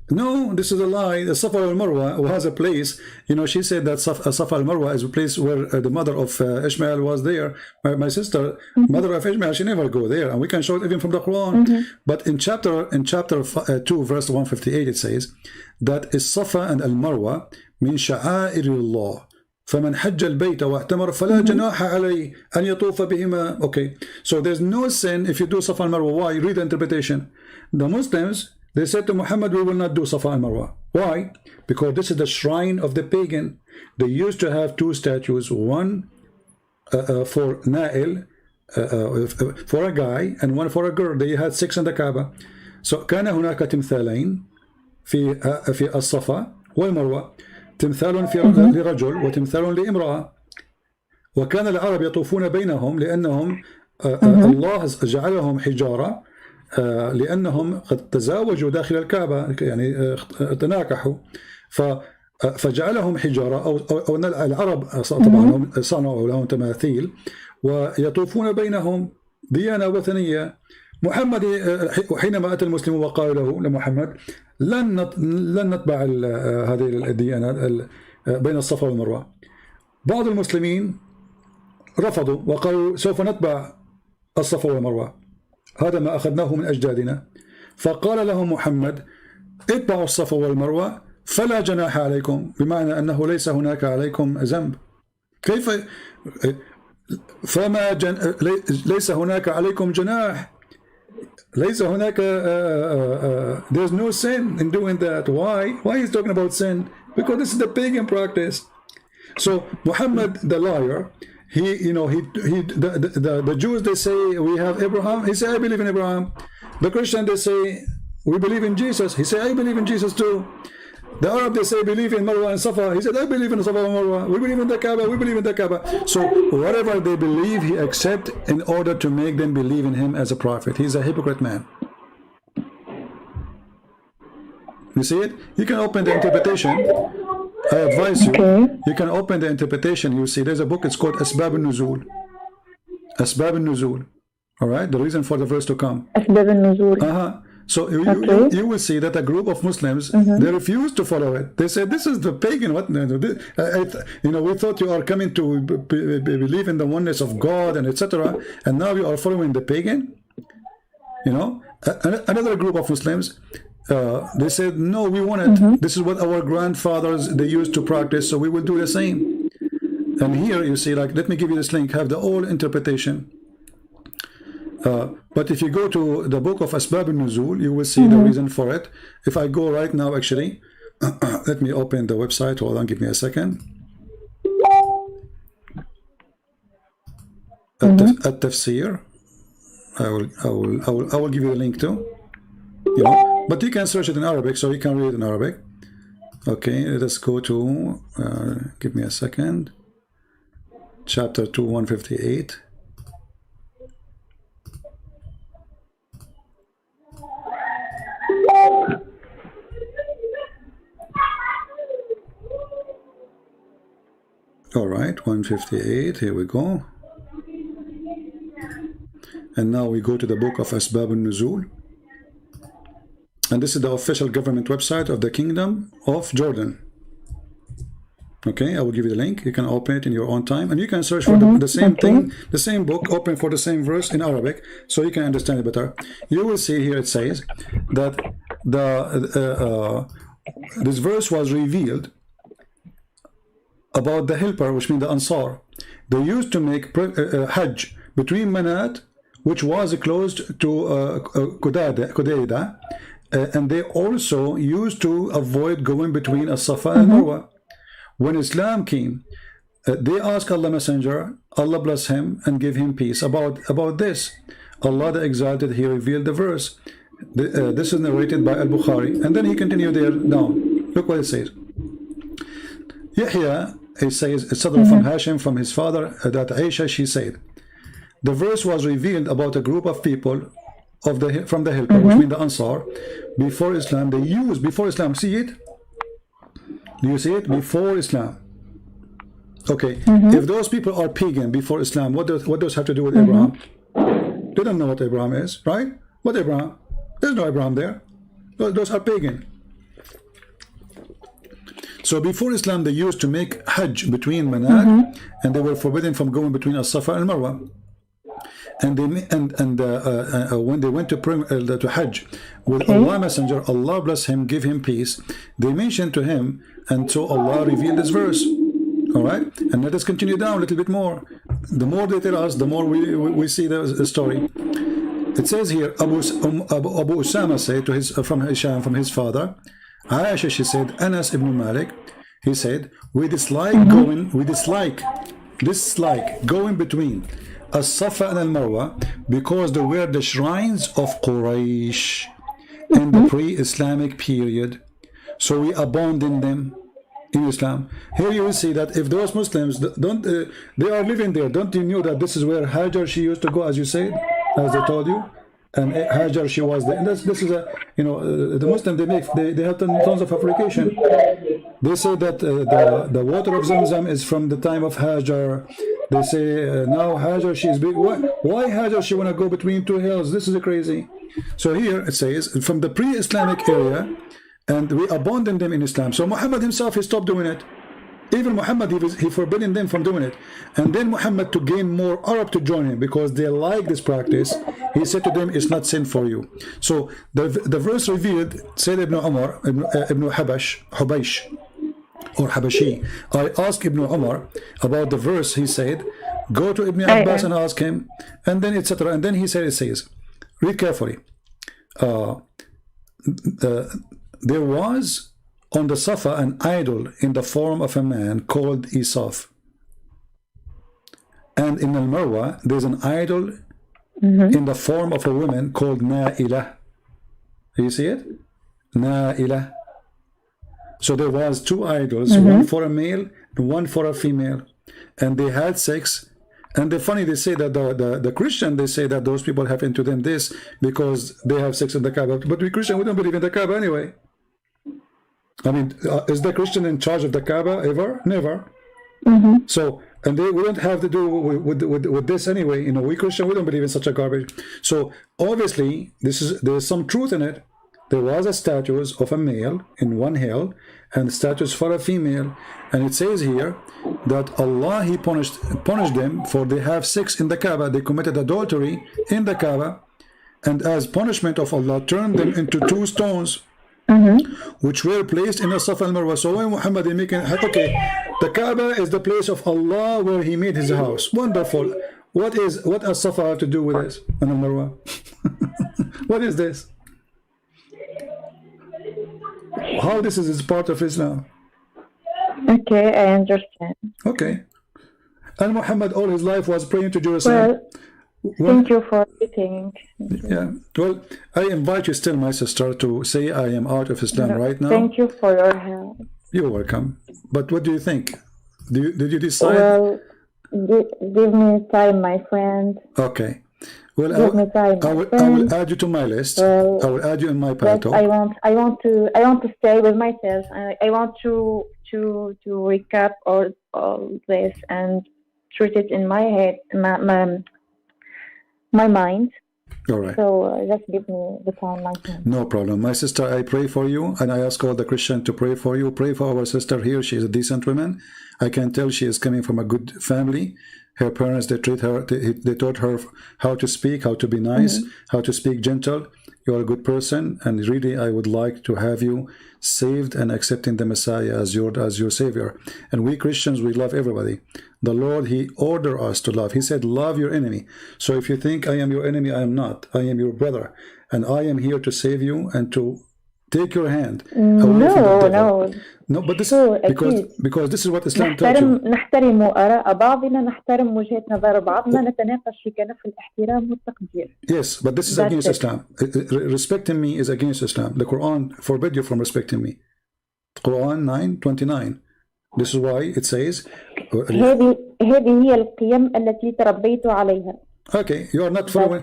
No, this is a lie. The Safa al-Marwa has a place. You know, she said that Safa al-Marwa is a place where the mother of Ishmael was there. My sister, mother of Ishmael, she never go there, and we can show it even from the Quran. But in chapter 2, verse 158, it says that Safa and al-Marwa min sha'a'irillah. فمن حج البيت واعتمر فلا جناح عليه أن يطوف بهما. Okay, so there's no sin if you do Safa al-Marwa. Why? Read the interpretation. The Muslims, they said to Muhammad, we will not do Safa and Marwa. Why? Because this is the shrine of the pagan. They used to have two statues, one for Na'il, for a guy, and one for a girl. They had 6 in the Kaaba. So كان هناك تمثالين في الصفا والمروة، تمثال لرجل وتمثال لامرأة. وكان العرب يطوفون بينهم لأنهم الله جعلهم حجارة، لأنهم قد تزاوجوا داخل الكعبة، يعني تناكحوا، فجعلهم حجارة أو العرب طبعا صنعوا لهم تماثيل ويطوفون بينهم ديانة وثنية. محمد حينما أتى المسلم وقال له لمحمد لن نتبع هذه الديانة بين الصفا والمروة. بعض المسلمين رفضوا وقالوا سوف نتبع الصفا والمروة، هذا ما أخذناه من أجدادنا. فقال لهم محمد اتبعوا الصفا والمروة فلا جناح عليكم، بمعنى أنه ليس هناك عليكم ذنب. كيف ليس هناك عليكم جناح؟ ليس هناك there's no sin in doing that. Why he's talking about sin? Because this is the pagan practice. So Muhammad the liar, the Jews, they say we have Abraham. He say I believe in Abraham. The Christian, they say we believe in Jesus. He say I believe in Jesus too. The Arab, they say believe in Marwa and Safa. He said I believe in Safa and Marwa. We believe in the Kaaba. We believe in the Kaaba. So whatever they believe, he accepts in order to make them believe in him as a prophet. He's a hypocrite man. You see it? You can open the interpretation. I advise you. You can open the interpretation. You see there's a book. It's called Asbab al-Nuzul. Asbab al-Nuzul. All right. The reason for the verse to come.
Asbab al-Nuzul.
So you will see that a group of Muslims, they refuse to follow it. They say this is the pagan. What we thought you are coming to believe in the oneness of God and etc. And now you are following the pagan. Another group of Muslims, they said no, we want it. This is what our grandfathers they used to practice, so we will do the same. And here you see, like, let me give you this link. Have the whole interpretation. But if you go to the book of Asbab al-Nuzul, you will see the reason for it. If I go right now, actually, let me open the website. Hold on, give me a second. At-Tafsir. I will give you the link too. But you can search it in Arabic, so you can read it in Arabic. Okay, let's go to. Give me a second. Chapter 2, 158. All right, 158, here we go. And now we go to the book of Asbab al-Nuzul. And this is the official government website of the Kingdom of Jordan. Okay, I will give you the link. You can open it in your own time, and you can search for the same thing, the same book, open for the same verse in Arabic, so you can understand it better. You will see here it says that this verse was revealed about the helper, which means the Ansar. They used to make Hajj between Manat, which was closed to Qudayda, and they also used to avoid going between As-Safa and Marwa. When Islam came, they asked Allah Messenger, Allah bless him and give him peace, about this. Allah the Exalted, he revealed the verse. This is narrated by Al-Bukhari, and then he continued there down. Look what it says. Yahya, it says, it's from Hashim, from his father, that Aisha, she said, the verse was revealed about a group of people from the helper, which means the Ansar, before Islam. They used, before Islam, see it? Do you see it? Before Islam. Okay, if those people are pagan before Islam, what does have to do with Abraham? They don't know what Abraham is, right? What Abraham? There's no Abraham there. Those are pagan. So before Islam, they used to make Hajj between Manat, and they were forbidden from going between As-Safa and Marwa. And when they went to Hajj with Allah Messenger, Allah bless him, give him peace, they mentioned to him, and so Allah revealed this verse. All right, and let us continue down a little bit more. The more they tell us, the more we see the story. It says here, Abu Usama said to from Hisham, from his father, Aisha, she said, Anas ibn Malik, he said, we dislike going between As-Safa and Al-Marwa because they were the shrines of Quraysh in the pre-Islamic period. So we abandoned them in Islam. Here you will see that if those Muslims they are living there, don't you know that this is where Hajar, she used to go, as you said, as they told you, and Hajar, she was there. And this is a, the Muslim, they have tons of fabrication. They say that the water of Zamzam is from the time of Hajar. They say now Hajar, she is big. Why Hajar, she want to go between two hills? This is crazy. So here it says from the pre-Islamic area, and we abandoned them in Islam. So Muhammad himself, he stopped doing it. Even Muhammad, he forbidden them from doing it. And then Muhammad, to gain more Arab to join him because they like this practice, he said to them, it's not sin for you. So the verse revealed, said Ibn Umar, Ibn Hubaysh, or Habashi. I asked Ibn Umar about the verse. He said, go to Ibn Abbas and ask him, and then etc. And then he said, it says, read carefully. There was on the Safa an idol in the form of a man called Isaf. And in Al-Marwa, there's an idol in the form of a woman called Na'ilah. You see it? Na'ilah. So there was two idols, one for a male and one for a female. And they had sex. And the funny, they say that the Christian, they say that those people have into them this because they have sex in the Kaaba. But we Christian, we don't believe in the Kaaba anyway. I mean, is the Christian in charge of the Kaaba ever? Never. So, and we don't have to do with this anyway. We Christian, we don't believe in such a garbage. So obviously, there's some truth in it. There was a statue of a male in one hill and statues for a female, and it says here that Allah, he punished them for they have sex in the Kaaba. They committed adultery in the Kaaba, and as punishment of Allah, turned them into two stones. Which were placed in the Safa and Marwa. So when Muhammad is making, okay, the Kaaba is the place of Allah where he made his house. Wonderful. What does Safa have to do with this and Marwa? What is this? How this is part of Islam?
Okay, I understand.
Okay. And Muhammad all his life was praying to Jerusalem.
Thank you for everything.
Yeah. Well, I invite you still, my sister, to say I am out of Islam right now.
Thank you for your help.
You're welcome. But what do you think? Did you decide?
Well, give me time, my friend.
Okay. Well,
I
will add you to my list.
Well,
I will add you in my pato.
I want to stay with myself. I want to recap all this and treat it in my head, my mind.
All right.
So just give me the time, my friend.
No problem. My sister, I pray for you, and I ask all the Christians to pray for you. Pray for our sister here. She is a decent woman. I can tell she is coming from a good family. Her parents, they treat her, they taught her how to speak, how to be nice, how to speak gentle. You are a good person, and really I would like to have you saved and accepting the Messiah as your Savior. And we Christians, we love everybody. The Lord, He ordered us to love. He said, love your enemy. So if you think I am your enemy, I am not. I am your brother, and I am here to save you and to take your hand away from the devil. No, but this because this is what Islam taught you.
نحترم آراء بعضنا، نحترم وجهة نظر بعضنا، نتناقش في كنف الاحترام والتقدير.
Yes, but this is against Islam. Respecting me is against Islam. The Quran forbid you from respecting me. Quran 9:29. This is why it says
هذه هي القيم التي تربيت عليها.
Okay, you are not following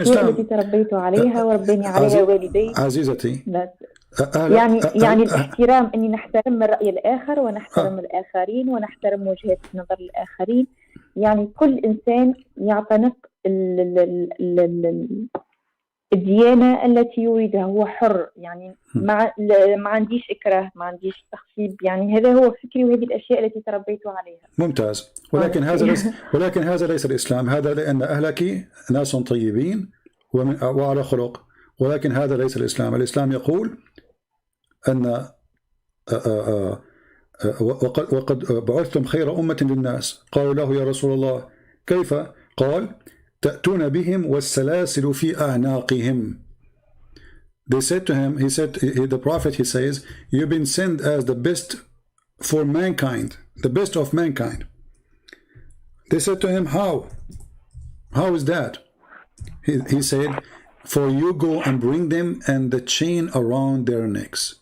Islam.
التي تربيت عليها وربني عليها والدي.
عزيزتي.
يعني الاحترام، اني نحترم الرأي الآخر ونحترم الآخرين ونحترم وجهة نظر الآخرين. يعني كل إنسان يعتنق الديانة التي يريدها، هو حر. يعني ما عنديش إكراه، ما عنديش تخصيب. يعني هذا هو فكري، وهذه الأشياء التي تربيت عليها.
ممتاز. ولكن هذا ليس الإسلام. هذا لأن أهلك ناس طيبين وعلى خلق، ولكن هذا ليس الإسلام. الإسلام يقول أن وقد بعثتم خير أمة للناس. قالوا له يا رسول الله كيف؟ قال تأتون بهم والسلاسل في أعناقهم. They said to him, the prophet, he says, you've been sent as the best for mankind, the best of mankind. They said to him, how? How is that? He said, for you go and bring them and the chain around their necks.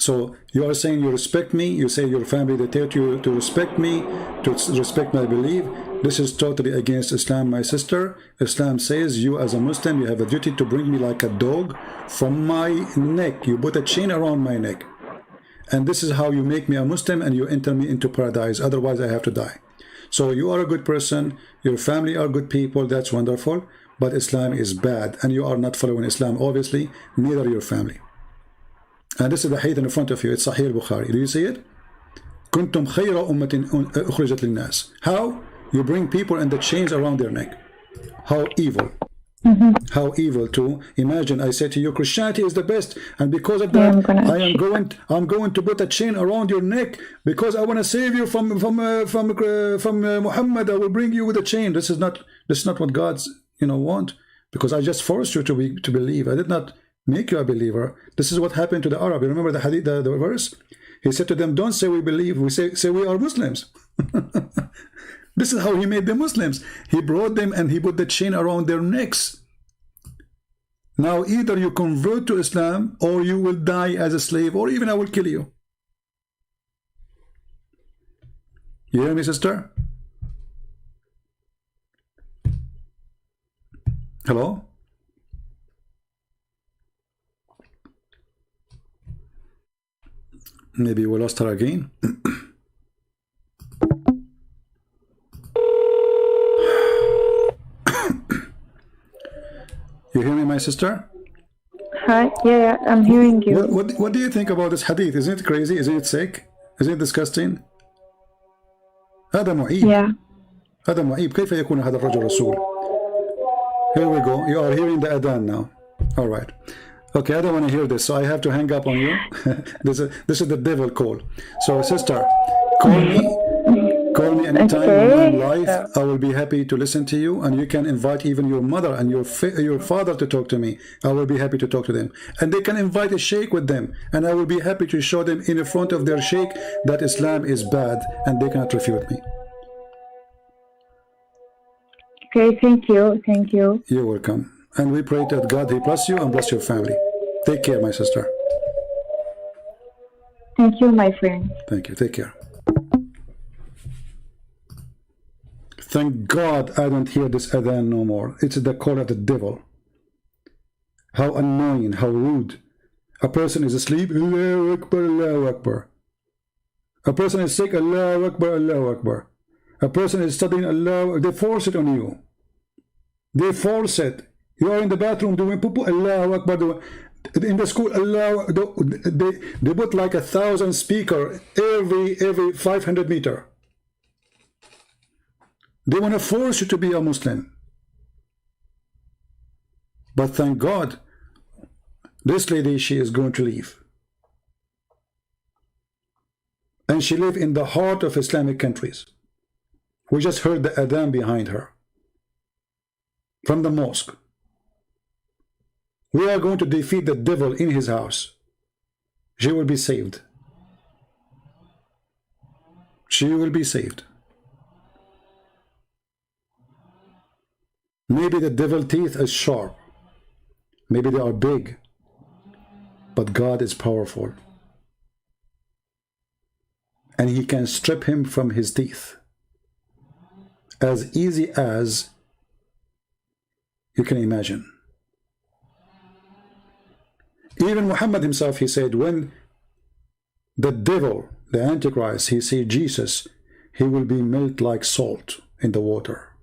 So you are saying you respect me, you say your family, they taught you to respect me, to respect my belief. This is totally against Islam, my sister. Islam says you as a Muslim, you have a duty to bring me like a dog from my neck. You put a chain around my neck. And this is how you make me a Muslim and you enter me into paradise. Otherwise I have to die. So you are a good person, your family are good people, that's wonderful. But Islam is bad and you are not following Islam, obviously, neither your family. And this is the hadith in front of you. It's Sahih al-Bukhari. Do you see it? كنتم خير أمة أخرجت للناس. How? You bring people in the chains around their neck. How evil. How evil to imagine. I say to you, Christianity is the best, and because of that, I'm going to put a chain around your neck because I want to save you from Muhammad. I will bring you with a chain. This is not what God's want, because I just forced you to believe. I did not make you a believer. This is what happened to the Arab. You remember the hadith, the verse? He said to them, don't say we believe, we say we are Muslims. This is how he made the Muslims. He brought them and he put the chain around their necks. Now either you convert to Islam or you will die as a slave, or even I will kill you. You hear me, sister? Hello? Maybe we lost her again. You hear me, my sister?
Hi, yeah, I'm hearing you.
What do you think about this hadith? Isn't it crazy? Isn't it sick? Isn't it disgusting? هذا معيب.
Yeah.
هذا معيب. كيف يكون هذا الرجل رسول? Here we go. You are hearing the adhan now. All right. Okay, I don't want to hear this, so I have to hang up on you. This is the devil call. So, sister, call me anytime in my life. I will be happy to listen to you, and you can invite even your mother and your father to talk to me. I will be happy to talk to them, and they can invite a sheikh with them, and I will be happy to show them in front of their sheikh that Islam is bad, and they cannot refute me.
Okay, thank you.
You're welcome. And we pray that God, He bless you and bless your family. Take care, my sister.
Thank you, my friend.
Thank you. Take care. Thank God I don't hear this adhan no more. It's the call of the devil. How annoying, how rude. A person is asleep, Allahu Akbar, Allahu Akbar. A person is sick, Allahu Akbar, Allahu Akbar. A person is studying Allah, they force it on you. They force it. You are in the bathroom doing poo-poo, Allahu Akbar. In the school, Allah, they put like 1,000 speaker every 500 meter. They want to force you to be a Muslim. But thank God, this lady, she is going to leave. And she lives in the heart of Islamic countries. We just heard the adhan behind her from the mosque. We are going to defeat the devil in his house. She will be saved. She will be saved. Maybe the devil's teeth is sharp. Maybe they are big. But God is powerful. And he can strip him from his teeth as easy as you can imagine. Even Muhammad himself, he said, when the devil, the Antichrist, he sees Jesus, he will be melted like salt in the water.